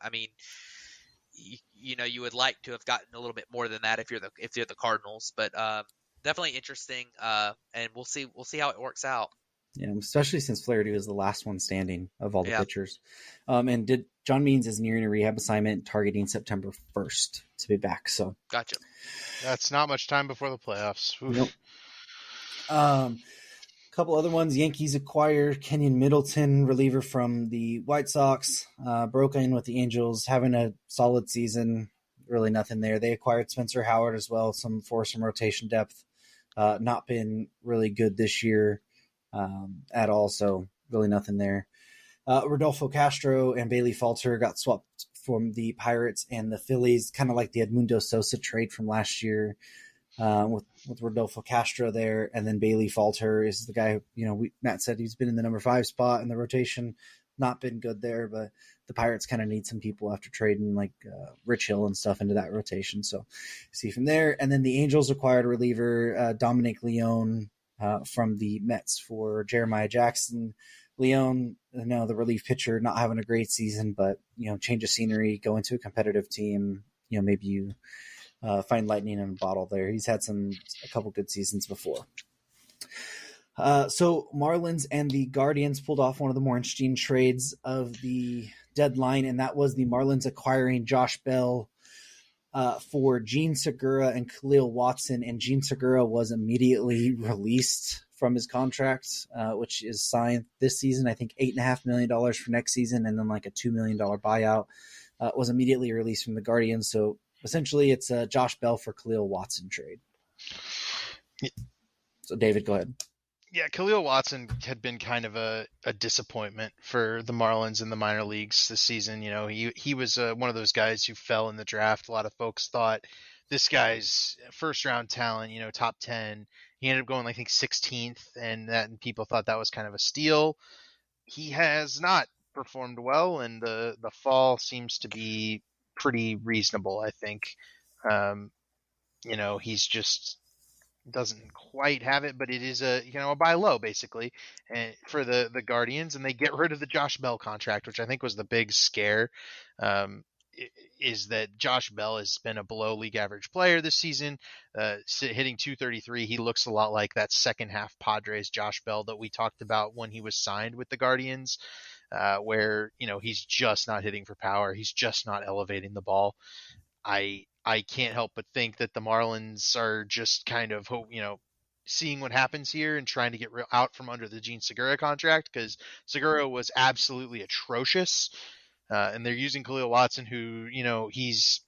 you would like to have gotten a little bit more than that if you're the Cardinals, but definitely interesting. And we'll see how it works out. Yeah, especially since Flaherty was the last one standing of all the pitchers. And John Means is nearing a rehab assignment, targeting September 1st to be back. So gotcha. That's not much time before the playoffs. Oof. Nope. Couple other ones. Yankees acquire Kenyon Middleton, reliever from the White Sox. Broke in with the Angels, having a solid season. Really nothing there. They acquired Spencer Howard as well, some rotation depth. Not been really good this year at all, so really nothing there. Rodolfo Castro and Bailey Falter got swapped from the Pirates and the Phillies, kind of like the Edmundo Sosa trade from last year. With Rodolfo Castro there, and then Bailey Falter is the guy, Matt said he's been in the number 5 spot in the rotation, not been good there, but the Pirates kind of need some people after trading like Rich Hill and stuff into that rotation. So see from there. And then the Angels acquired reliever Dominic Leone from the Mets for Jeremiah Jackson. Leone, the relief pitcher, not having a great season, but change of scenery, go into a competitive team, maybe you find lightning in a bottle there. He's had a couple good seasons before. So Marlins and the Guardians pulled off one of the more interesting trades of the deadline, and that was the Marlins acquiring Josh Bell for Gene Segura and Khalil Watson. And Gene Segura was immediately released from his contract, which is signed this season. I think $8.5 million for next season, and then like a $2 million buyout. Was immediately released from the Guardians. So essentially, it's a Josh Bell for Khalil Watson trade. So, David, go ahead. Yeah, Khalil Watson had been kind of a disappointment for the Marlins in the minor leagues this season. He was one of those guys who fell in the draft. A lot of folks thought this guy's first-round talent, top 10. He ended up going, I think, 16th, and people thought that was kind of a steal. He has not performed well, and the fall seems to be pretty reasonable, I think. He's just doesn't quite have it, but it is a buy low basically, and for the Guardians, and they get rid of the Josh Bell contract, which I think was the big scare. Is that Josh Bell has been a below league average player this season, hitting .233. He looks a lot like that second half Padres Josh Bell that we talked about when he was signed with the Guardians, where he's just not hitting for power. He's just not elevating the ball. I can't help but think that the Marlins are just kind of seeing what happens here and trying to get out from under the Gene Segura contract, because Segura was absolutely atrocious. And they're using Khalil Watson, who, he's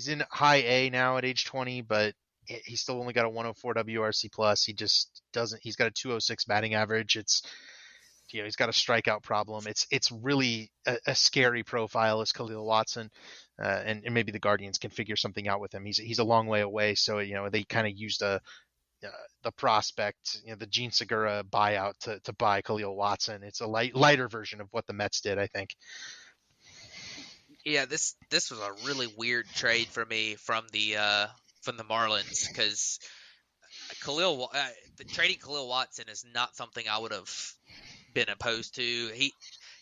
in high A now at age 20, but he's still only got a 104 WRC plus. He just doesn't. He's got a 206 batting average. He's got a strikeout problem. It's really a scary profile as Khalil Watson, and maybe the Guardians can figure something out with him. He's a long way away, so they kind of used the prospect, the Gene Segura buyout to buy Khalil Watson. It's a lighter version of what the Mets did, I think. Yeah, this was a really weird trade for me from the Marlins, because trading Khalil Watson is not something I would have been opposed to.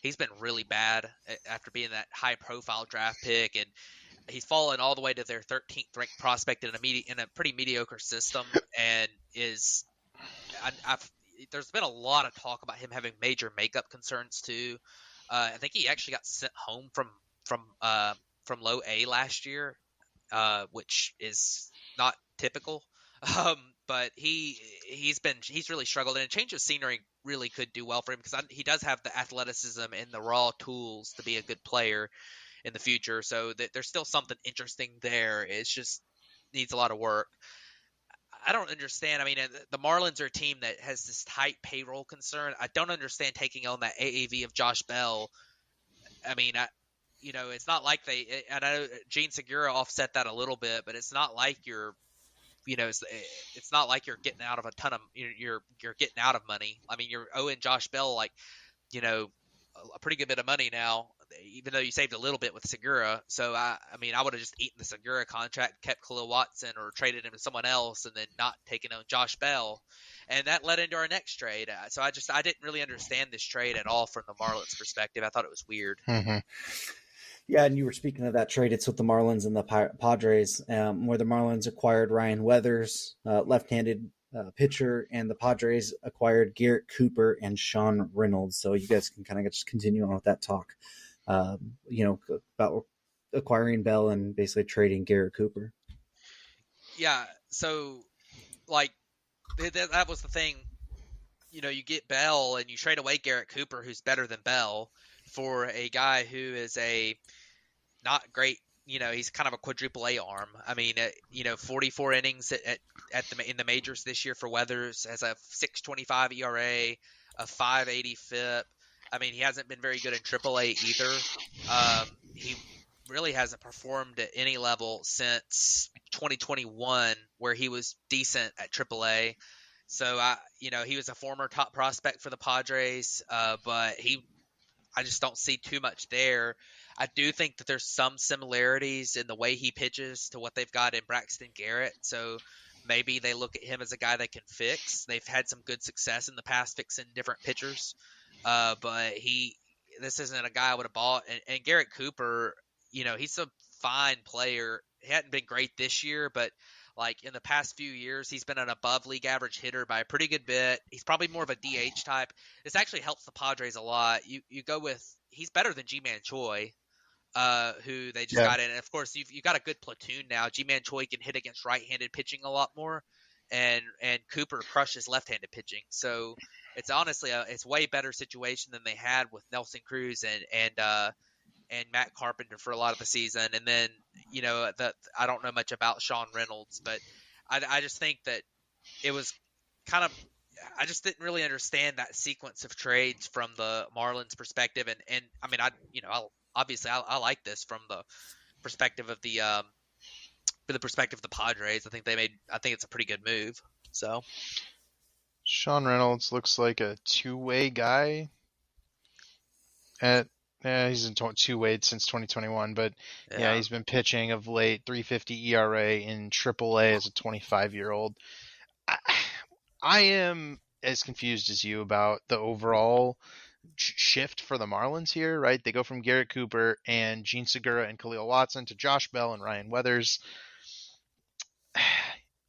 He's been really bad after being that high profile draft pick, and he's fallen all the way to their 13th ranked prospect in a pretty mediocre system, and there's been a lot of talk about him having major makeup concerns too. I think he actually got sent home from low A last year, which is not typical. Um, but he's really struggled, and a change of scenery really could do well for him because he does have the athleticism and the raw tools to be a good player in the future. So there's still something interesting there. It's just needs a lot of work. I don't understand. I mean, the Marlins are a team that has this tight payroll concern. I don't understand taking on that AAV of Josh Bell. I mean, it's not like I know Gene Segura offset that a little bit, but it's not like it's not like you're getting out of a ton of you're getting out of money. I mean, you're owing Josh Bell a pretty good bit of money now, even though you saved a little bit with Segura. So I mean, I would have just eaten the Segura contract, kept Khalil Watson, or traded him to someone else, and then not taken on Josh Bell, and that led into our next trade. So I didn't really understand this trade at all from the Marlins' perspective. I thought it was weird. Mm-hmm. Yeah, and you were speaking of that trade. It's with the Marlins and the Padres, where the Marlins acquired Ryan Weathers, left-handed pitcher, and the Padres acquired Garrett Cooper and Sean Reynolds. So you guys can kind of just continue on with that talk, about acquiring Bell and basically trading Garrett Cooper. Yeah, so like that was the thing. You get Bell and you trade away Garrett Cooper, who's better than Bell, for a guy who is a not great. He's kind of a quadruple A arm. I mean, 44 innings in the majors this year for Weathers, has a 6.25 ERA, a 5.80 FIP. I mean, he hasn't been very good in Triple A either. He really hasn't performed at any level since 2021, where he was decent at Triple A. So he was a former top prospect for the Padres, but I just don't see too much there. I do think that there's some similarities in the way he pitches to what they've got in Braxton Garrett. So maybe they look at him as a guy they can fix. They've had some good success in the past fixing different pitchers. But this isn't a guy I would have bought. And Garrett Cooper, he's a fine player. He hadn't been great this year, but like in the past few years, he's been an above league average hitter by a pretty good bit. He's probably more of a DH type. This actually helps the Padres a lot. You go with, he's better than G-Man Choi, who they just got in. And of course, you've got a good platoon now. G-Man Choi can hit against right-handed pitching a lot more, and Cooper crushes left-handed pitching. So it's honestly it's way better situation than they had with Nelson Cruz and Matt Carpenter for a lot of the season. And then, I don't know much about Sean Reynolds, but I just think that it was kind of, I just didn't really understand that sequence of trades from the Marlins perspective. And I mean, I like this from the perspective of the Padres. I think it's a pretty good move. So Sean Reynolds looks like a two-way guy he's in two-way since 2021, but yeah, he's been pitching of late, 3.50 ERA in AAA as a 25-year-old. I am as confused as you about the overall shift for the Marlins here, right? They go from Garrett Cooper and Gene Segura and Khalil Watson to Josh Bell and Ryan Weathers.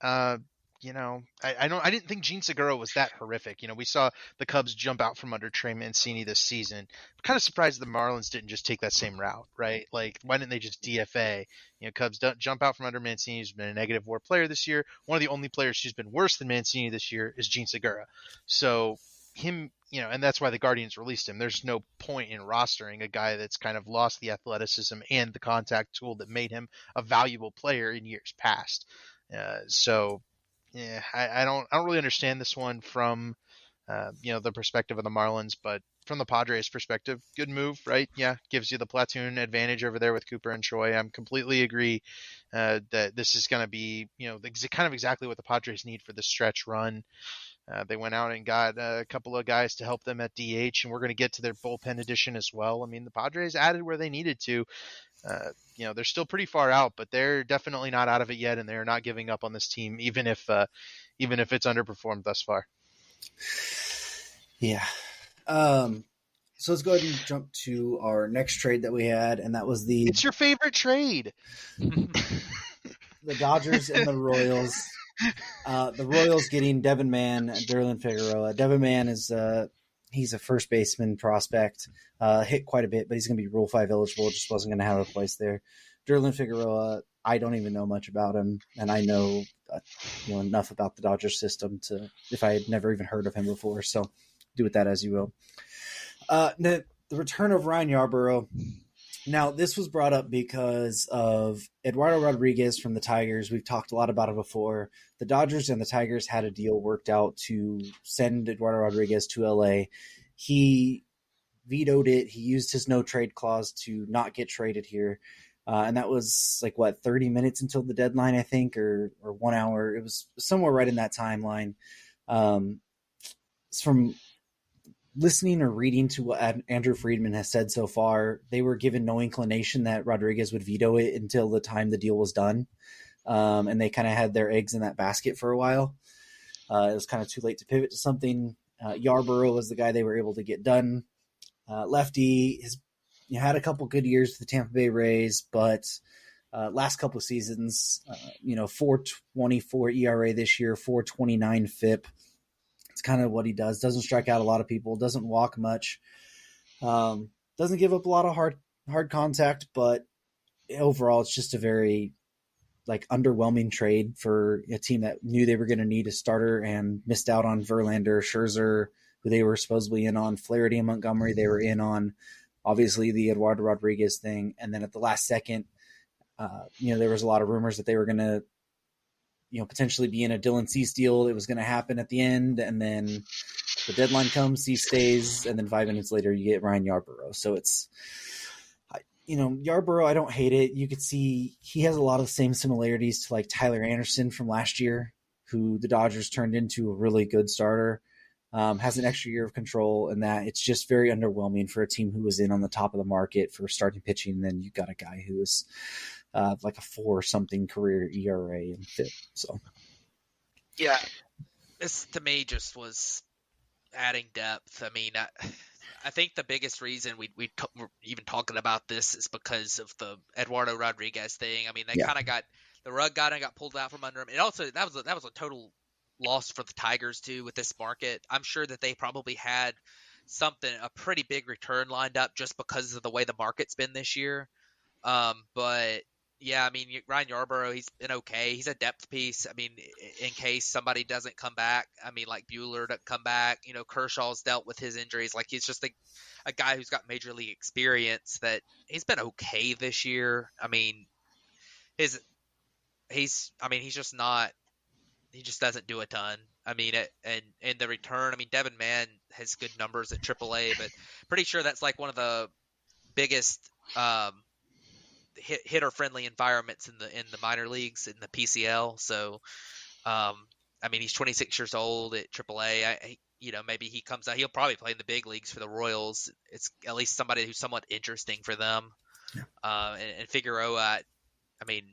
I didn't think Gene Segura was that horrific. We saw the Cubs jump out from under Trey Mancini this season. I'm kind of surprised the Marlins didn't just take that same route, right? Like, why didn't they just DFA? Cubs don't jump out from under Mancini, who's been a negative WAR player this year. One of the only players who's been worse than Mancini this year is Gene Segura. So him, and that's why the Guardians released him. There's no point in rostering a guy that's kind of lost the athleticism and the contact tool that made him a valuable player in years past. Yeah, I don't really understand this one from, the perspective of the Marlins, but from the Padres' perspective, good move, right? Yeah, gives you the platoon advantage over there with Cooper and Choi. I'm completely agree that this is going to be, kind of exactly what the Padres need for the stretch run. They went out and got a couple of guys to help them at DH, and we're going to get to their bullpen addition as well. I mean, the Padres added where they needed to. They're still pretty far out, but they're definitely not out of it yet, and they're not giving up on this team, even if it's underperformed thus far. Yeah, So let's go ahead and jump to our next trade that we had, and that was It's your favorite trade. the Dodgers and the Royals. The Royals getting Devin Mann and Derlin Figueroa. Devin Mann is he's a first baseman prospect, hit quite a bit, but he's going to be Rule 5 eligible. Just wasn't going to have a place there. Derlin Figueroa, I don't even know much about him, and I know enough about the Dodgers system to if I had never even heard of him before. So do with that as you will. The return of Ryan Yarbrough. Now, this was brought up because of Eduardo Rodriguez from the Tigers. We've talked a lot about it before. The Dodgers and the Tigers had a deal worked out to send Eduardo Rodriguez to LA. He vetoed it. He used his no-trade clause to not get traded here. And that was 30 minutes until the deadline, I think, or 1 hour. It was somewhere right in that timeline. It's from listening or reading to what Andrew Friedman has said so far, they were given no inclination that Rodriguez would veto it until the time the deal was done. And they kind of had their eggs in that basket for a while. It was kind of too late to pivot to something. Yarbrough was the guy they were able to get done. Lefty had a couple good years with the Tampa Bay Rays, but last couple of seasons, 4.24 ERA this year, 4.29 FIP. It's kind of what he does. Doesn't strike out a lot of people. Doesn't walk much. Doesn't give up a lot of hard contact. But overall, it's just a very underwhelming trade for a team that knew they were going to need a starter and missed out on Verlander, Scherzer, who they were supposedly in on, Flaherty and Montgomery. They were in on obviously the Eduardo Rodriguez thing, and then at the last second, there was a lot of rumors that they were going to potentially be in a Dylan Cease deal. It was going to happen at the end, and then the deadline comes, Cease stays, and then 5 minutes later you get Ryan Yarbrough. So it's, Yarbrough, I don't hate it. You could see he has a lot of the same similarities to Tyler Anderson from last year, who the Dodgers turned into a really good starter. Has an extra year of control, and that it's just very underwhelming for a team who was in on the top of the market for starting pitching. And then you got a guy who is a 4-something career ERA and FIP. So, yeah, this to me just was adding depth. I mean, I think the biggest reason we're even talking about this is because of the Eduardo Rodriguez thing. I mean, they kind of got the rug got pulled out from under him, and also that was a total loss for the Tigers too with this market. I'm sure that they probably had a pretty big return lined up just because of the way the market's been this year. But yeah, I mean, Ryan Yarbrough, he's been okay. He's a depth piece. I mean, in case somebody doesn't come back, I mean, Buehler doesn't come back. Kershaw's dealt with his injuries. He's just a guy who's got major league experience that he's been okay this year. I mean, he's just not. He just doesn't do a ton. I mean, and the return. I mean, Devin Mann has good numbers at AAA, but pretty sure that's one of the biggest hitter-friendly environments in the minor leagues in the PCL. So, I mean, he's 26 years old at AAA. Maybe he comes out. He'll probably play in the big leagues for the Royals. It's at least somebody who's somewhat interesting for them. Yeah. And Figueroa, I mean,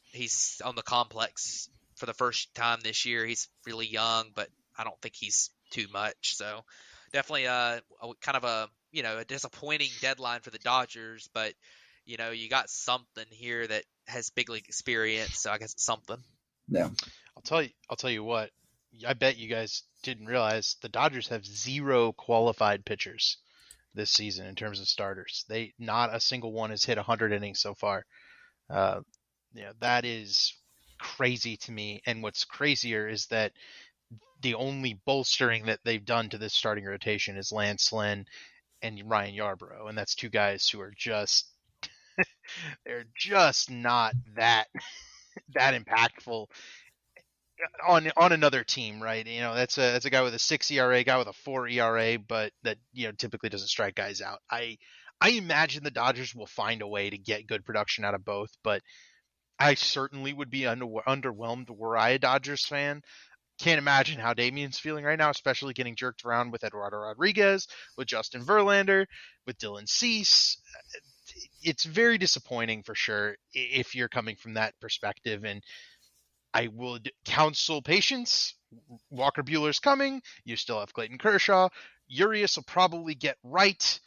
he's on the complex for the first time this year. He's really young, but I don't think he's too much. So definitely a kind of a disappointing deadline for the Dodgers, but you got something here that has big league experience, so I guess it's something. Yeah. I'll tell you what. I bet you guys didn't realize the Dodgers have 0 qualified pitchers this season in terms of starters. Not a single one has hit 100 innings so far. That is crazy to me. And what's crazier is that the only bolstering that they've done to this starting rotation is Lance Lynn and Ryan Yarbrough, and that's 2 guys who are just they're just not that impactful on another team, right? That's a guy with a 6 ERA, guy with a 4 ERA, but that typically doesn't strike guys out. I imagine the Dodgers will find a way to get good production out of both, but I certainly would be underwhelmed were I a Dodgers fan. Can't imagine how Damian's feeling right now, especially getting jerked around with Eduardo Rodriguez, with Justin Verlander, with Dylan Cease. It's very disappointing for sure if you're coming from that perspective, and I would counsel patience. Walker Buehler's coming. You still have Clayton Kershaw. Urias will probably get right.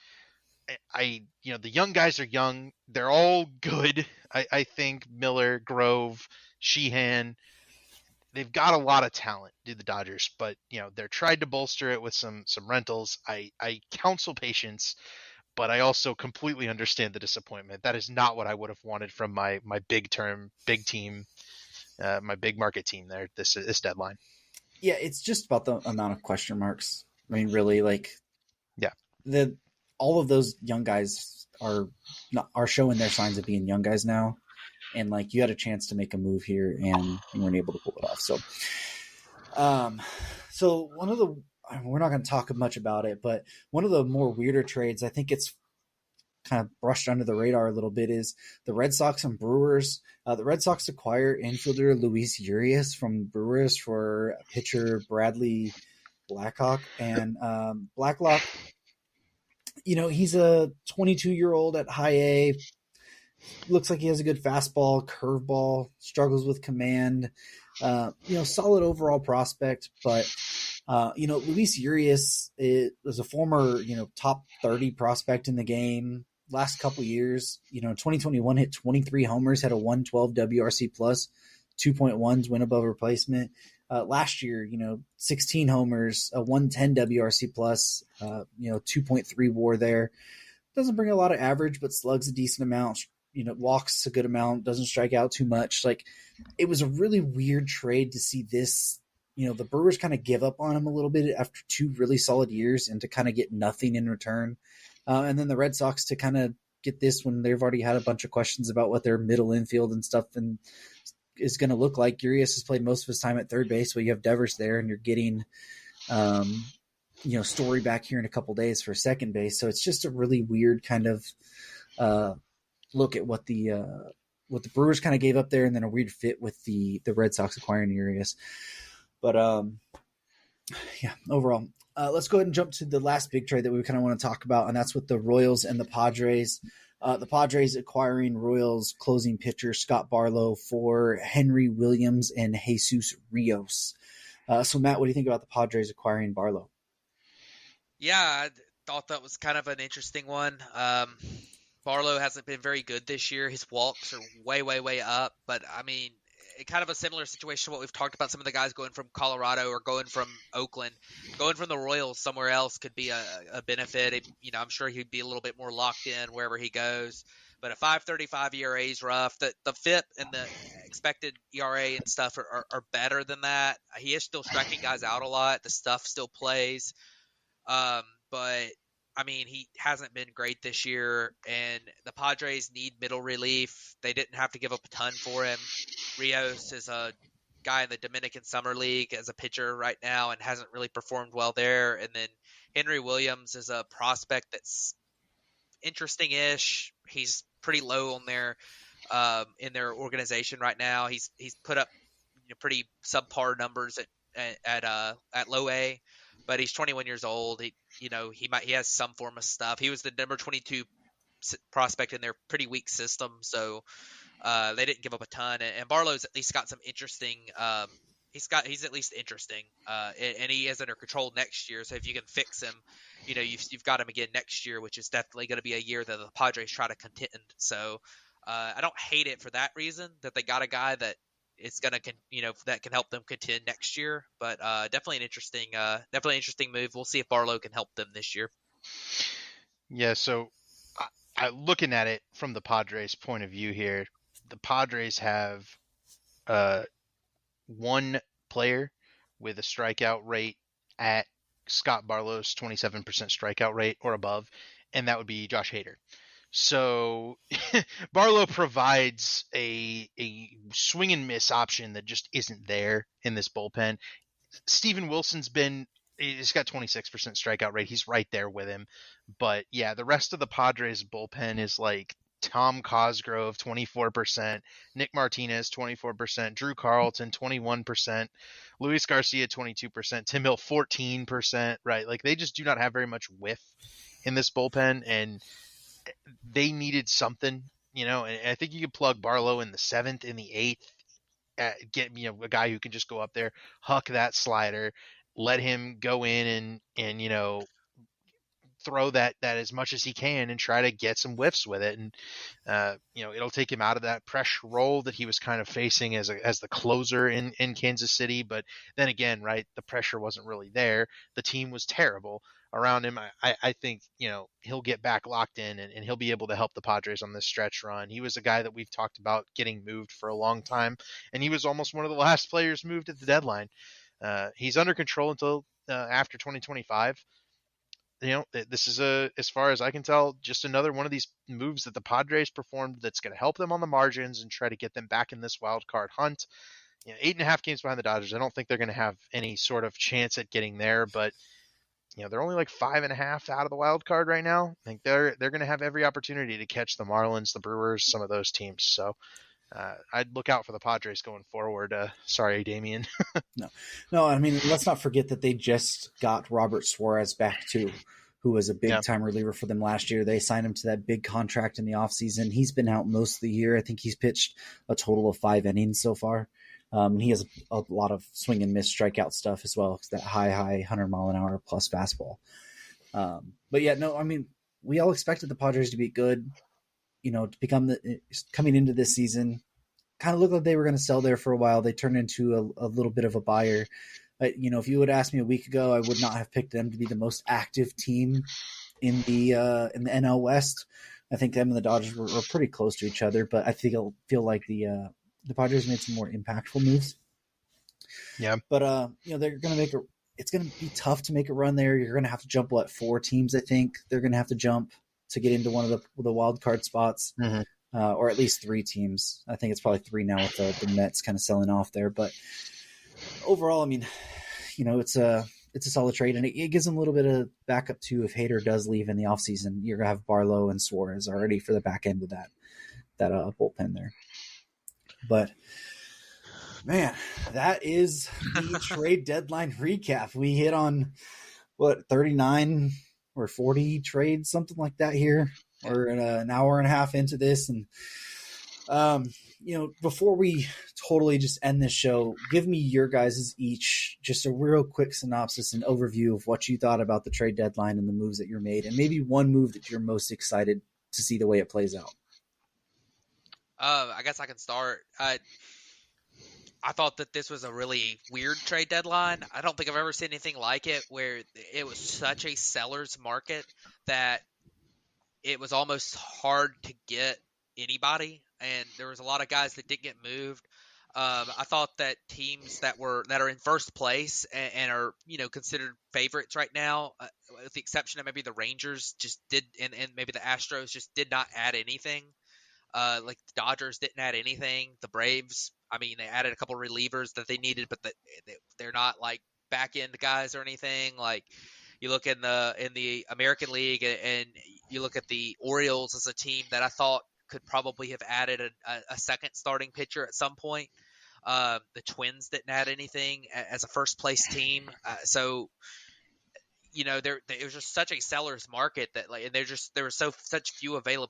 The young guys are young. They're all good. I think Miller, Grove, Sheehan, they've got a lot of talent, do the Dodgers, but they're tried to bolster it with some rentals. I counsel patience, but I also completely understand the disappointment. That is not what I would have wanted from my big team, my big market team there this deadline. Yeah, it's just about the amount of question marks. I mean, really, like, yeah, all of those young guys are showing their signs of being young guys now, and like you had a chance to make a move here and you weren't able to pull it off. So one of the we're not going to talk much about it, but one of the more weirder trades, I think it's kind of brushed under the radar a little bit, is the Red Sox and Brewers. The Red Sox acquire infielder Luis Urias from Brewers for pitcher Bradley Blacklock. And Blacklock, he's a 22-year-old at high A. Looks like he has a good fastball, curveball, struggles with command. Solid overall prospect, but Luis Urias was a former, top 30 prospect in the game. Last couple years, 2021 hit 23 homers, had a 112 WRC plus, 2.1s win above replacement. Last year, 16 homers, a 110 WRC plus, 2.3 WAR there. Doesn't bring a lot of average, but slugs a decent amount. Walks a good amount, doesn't strike out too much. Like, it was a really weird trade to see this. The Brewers kind of give up on him a little bit after 2 really solid years and to kind of get nothing in return. And then the Red Sox to kind of get this when they've already had a bunch of questions about what their middle infield and stuff and is going to look like. Urias has played most of his time at third base, but you have Devers there, and you're getting, Story back here in a couple days for second base. So it's just a really weird kind of look at what the Brewers kind of gave up there, and then a weird fit with the Red Sox acquiring Urias. But overall, let's go ahead and jump to the last big trade that we kind of want to talk about, and that's with the Royals and the Padres. The Padres acquiring Royals closing pitcher Scott Barlow for Henry Williams and Jesus Rios. So, Matt, what do you think about the Padres acquiring Barlow? Yeah, I thought that was kind of an interesting one. Barlow hasn't been very good this year. His walks are way, way, way up. But, I mean, kind of a similar situation to what we've talked about. Some of the guys going from Colorado or going from Oakland, going from the Royals somewhere else could be a benefit. I'm sure he'd be a little bit more locked in wherever he goes. But a 5.35 ERA is rough. The FIP and the expected ERA and stuff are better than that. He is still striking guys out a lot. The stuff still plays. But I mean, he hasn't been great this year, and the Padres need middle relief. They didn't have to give up a ton for him. Rios is a guy in the Dominican Summer League as a pitcher right now and hasn't really performed well there. And then Henry Williams is a prospect that's interesting-ish. He's pretty low on their in their organization right now. He's put up pretty subpar numbers at low A, but he's 21 years old. He has some form of stuff. He was the number 22 prospect in their pretty weak system, so they didn't give up a ton. And Barlow's at least got some interesting. He's at least interesting, and he is under control next year. So if you can fix him, you've got him again next year, which is definitely going to be a year that the Padres try to contend. So I don't hate it for that reason that they got a guy that it's going to that can help them contend next year. But definitely an interesting move. We'll see if Barlow can help them this year. Yeah. So looking at it from the Padres' point of view here, the Padres have one player with a strikeout rate at Scott Barlow's 27% strikeout rate or above, and that would be Josh Hader. So Barlow provides a swing and miss option that just isn't there in this bullpen. Steven Wilson's he's got 26% strikeout rate. He's right there with him. But yeah, the rest of the Padres bullpen is like Tom Cosgrove, 24%, Nick Martinez, 24%, Drew Carlton, 21%, Luis Garcia, 22%, Tim Hill, 14%, right? Like, they just do not have very much whiff in this bullpen, and they needed something, and I think you could plug Barlow in the 7th, in the 8th, get a guy who can just go up there, huck that slider, let him go in and throw that as much as he can and try to get some whiffs with it. And it'll take him out of that pressure role that he was kind of facing as the closer in Kansas City. But then again, right, the pressure wasn't really there. The team was terrible around him. I think he'll get back locked in, and he'll be able to help the Padres on this stretch run. He was a guy that we've talked about getting moved for a long time, and he was almost one of the last players moved at the deadline. He's under control until after 2025. This is as far as I can tell, just another one of these moves that the Padres performed that's going to help them on the margins and try to get them back in this wild card hunt. 8.5 games behind the Dodgers. I don't think they're going to have any sort of chance at getting there, but they're only like 5.5 out of the wild card right now. I think they're going to have every opportunity to catch the Marlins, the Brewers, some of those teams. So I'd look out for the Padres going forward. Sorry, Damien. No. I mean, let's not forget that they just got Robert Suarez back too, who was a big-time reliever for them last year. They signed him to that big contract in the offseason. He's been out most of the year. I think he's pitched a total of 5 innings so far. He has a lot of swing and miss strikeout stuff as well, that high 100-mile-an-hour plus fastball. But yeah, no, I mean, we all expected the Padres to be good, to become coming into this season. Kind of looked like they were going to sell there for a while. They turned into a little bit of a buyer. But, if you would ask me a week ago, I would not have picked them to be the most active team in the NL West. I think them and the Dodgers were pretty close to each other, but I feel like the Padres made some more impactful moves. Yeah. But, they're going to it's going to be tough to make a run there. You're going to have to jump, 4 teams, I think. They're going to have to jump to get into one of the wild card spots, or at least 3 teams. I think it's probably 3 now with the Mets kind of selling off there. But overall, I mean, it's a solid trade, and it gives them a little bit of backup too. If Hader does leave in the offseason, you're going to have Barlow and Suarez already for the back end of that bullpen there. But man, that is the trade deadline recap. We hit on 39 or 40 trades, something like that here. We're an hour and a half into this, and before we totally just end this show, give me your guys' each just a real quick synopsis and overview of what you thought about the trade deadline and the moves that you're made, and maybe one move that you're most excited to see the way it plays out. I guess I can start. I thought that this was a really weird trade deadline. I don't think I've ever seen anything like it, where it was such a seller's market that it was almost hard to get anybody, and there was a lot of guys that didn't get moved. I thought that teams that are in first place and are considered favorites right now, with the exception of maybe the Rangers, just did, and maybe the Astros just did not add anything. Like the Dodgers didn't add anything. The Braves, I mean, they added a couple of relievers that they needed, but they're not like back end guys or anything. Like you look in the American League, and you look at the Orioles as a team that I thought could probably have added a second starting pitcher at some point. The Twins didn't add anything as a first place team, so it was just such a seller's market that and there was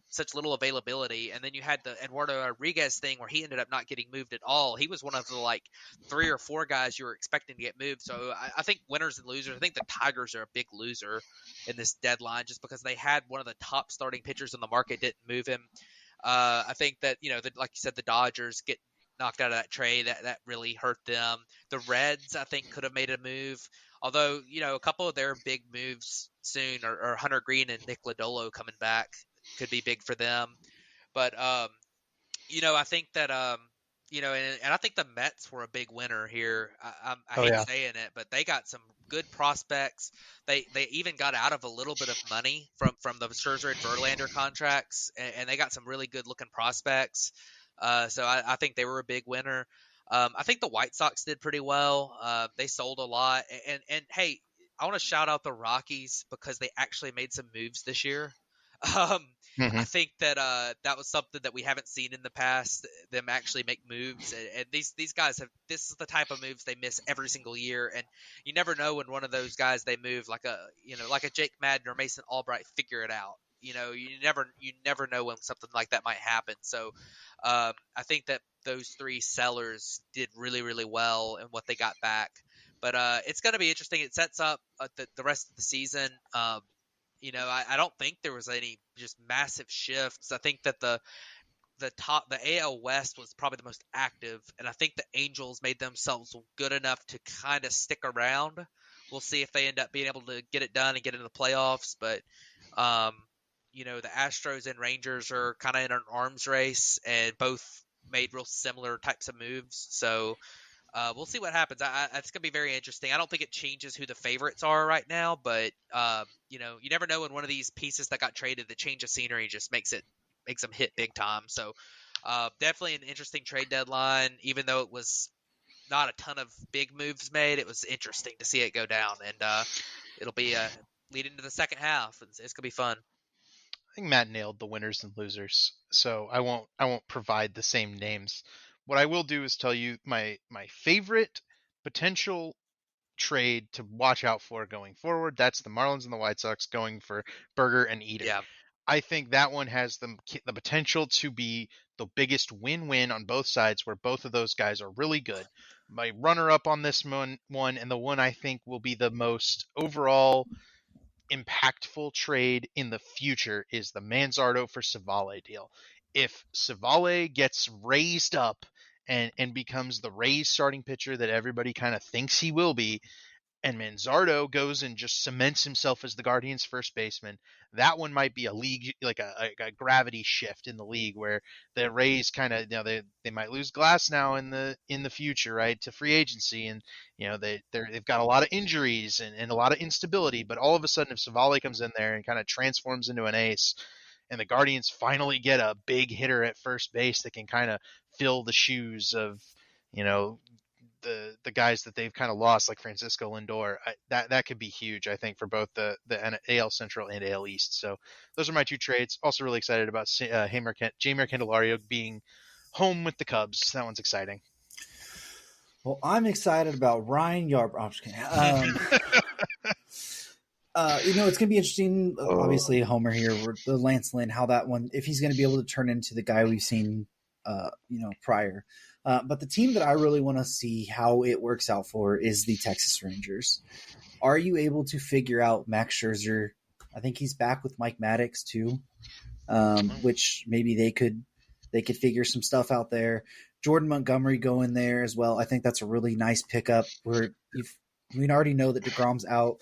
such little availability. And then you had the Eduardo Rodriguez thing where he ended up not getting moved at all. He was one of the 3 or 4 guys you were expecting to get moved. So I think winners and losers. I think the Tigers are a big loser in this deadline just because they had one of the top starting pitchers in the market, didn't move him. I think that like you said, the Dodgers get knocked out of that trade. That really hurt them. The Reds, I think, could have made a move. Although, a couple of their big moves soon are Hunter Green and Nick Lodolo coming back could be big for them. But, I think that, and I think the Mets were a big winner here. I hate saying it, but they got some good prospects. They even got out of a little bit of money from the Scherzer and Verlander contracts, and they got some really good looking prospects. So I think they were a big winner. I think the White Sox did pretty well. They sold a lot. And hey, I want to shout out the Rockies because they actually made some moves this year. I think that that was something that we haven't seen in the past, them actually make moves. And these guys this is the type of moves they miss every single year. And you never know when one of those guys they move, like a Jake Madden or Mason Albright, figure it out. You never know when something like that might happen. So I think that those 3 sellers did really, really well in what they got back. But it's going to be interesting. It sets up the rest of the season. I don't think there was any just massive shifts. I think that the AL West was probably the most active, and I think the Angels made themselves good enough to kind of stick around. We'll see if they end up being able to get it done and get into the playoffs, but the Astros and Rangers are kind of in an arms race, and both made real similar types of moves. So we'll see what happens. It's going to be very interesting. I don't think it changes who the favorites are right now, but you never know when one of these pieces that got traded, the change of scenery just makes them hit big time. So definitely an interesting trade deadline, even though it was not a ton of big moves made. It was interesting to see it go down, and it'll be leading to the second half. It's going to be fun. I think Matt nailed the winners and losers, so I won't provide the same names. What I will do is tell you my favorite potential trade to watch out for going forward. That's the Marlins and the White Sox going for Berger and Eden. Yeah. I think that one has the potential to be the biggest win-win on both sides, where both of those guys are really good. My runner-up on this one, and the one I think will be the most overall impactful trade in the future, is the Manzardo for Savale deal. If Savale gets raised up and becomes the Rays starting pitcher that everybody kind of thinks he will be, and Manzardo goes and just cements himself as the Guardians' first baseman, that one might be a league, like a gravity shift in the league, where the Rays kind of, they might lose Glass now in the future, right, to free agency, and they've got a lot of injuries and a lot of instability, but all of a sudden if Savale comes in there and kind of transforms into an ace, and the Guardians finally get a big hitter at first base that can kind of fill the shoes of the guys that they've kind of lost, like Francisco Lindor, that could be huge, I think, for both the AL Central and AL East. So those are my two trades. Also really excited about Jeimer Candelario being home with the Cubs. That one's exciting. Well, I'm excited about Ryan Yarbrough. I'm just kidding. It's going to be interesting. Obviously, Homer here, the Lance Lynn, how that one, if he's going to be able to turn into the guy we've seen, prior. But the team that I really want to see how it works out for is the Texas Rangers. Are you able to figure out Max Scherzer? I think he's back with Mike Maddox too, which maybe they could figure some stuff out there. Jordan Montgomery go in there as well. I think that's a really nice pickup. We already know that DeGrom's out.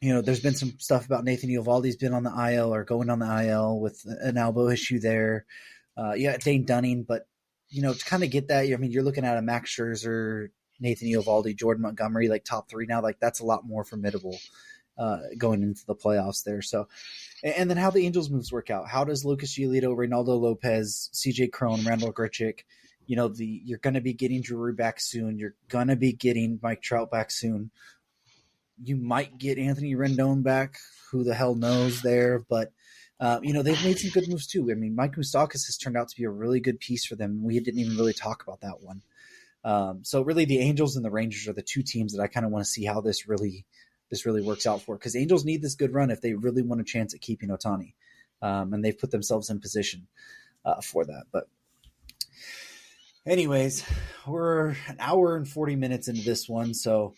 There's been some stuff about Nathan Eovaldi's been on the IL or going on the IL with an elbow issue there. Dane Dunning, but to kind of get that, you're looking at a Max Scherzer, Nathan Eovaldi, Jordan Montgomery, like top three now. Like that's a lot more formidable going into the playoffs there. So, and then how the Angels moves work out. How does Lucas Giolito, Reynaldo Lopez, CJ Cron, Randall Grichuk, you're going to be getting Drury back soon. You're going to be getting Mike Trout back soon. You might get Anthony Rendon back. Who the hell knows there? But they've made some good moves too. Mike Moustakas has turned out to be a really good piece for them. We didn't even really talk about that one. So really the Angels and the Rangers are the two teams that I kind of want to see how this really works out for, because Angels need this good run if they really want a chance at keeping Ohtani. And they've put themselves in position for that. But anyways, we're an hour and 40 minutes into this one. So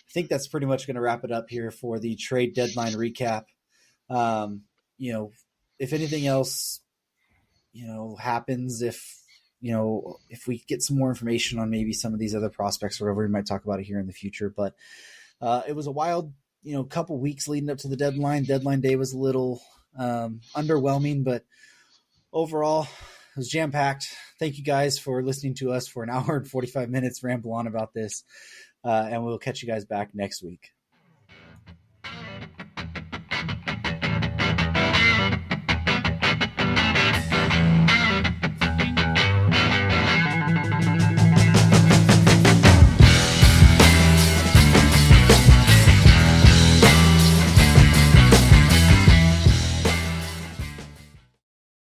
I think that's pretty much going to wrap it up here for the trade deadline recap. If anything else, happens, if we get some more information on maybe some of these other prospects or whatever, we might talk about it here in the future. But it was a wild, couple weeks leading up to the deadline. Deadline day was a little underwhelming, but overall it was jam-packed. Thank you guys for listening to us for an hour and 45 minutes ramble on about this. And we'll catch you guys back next week.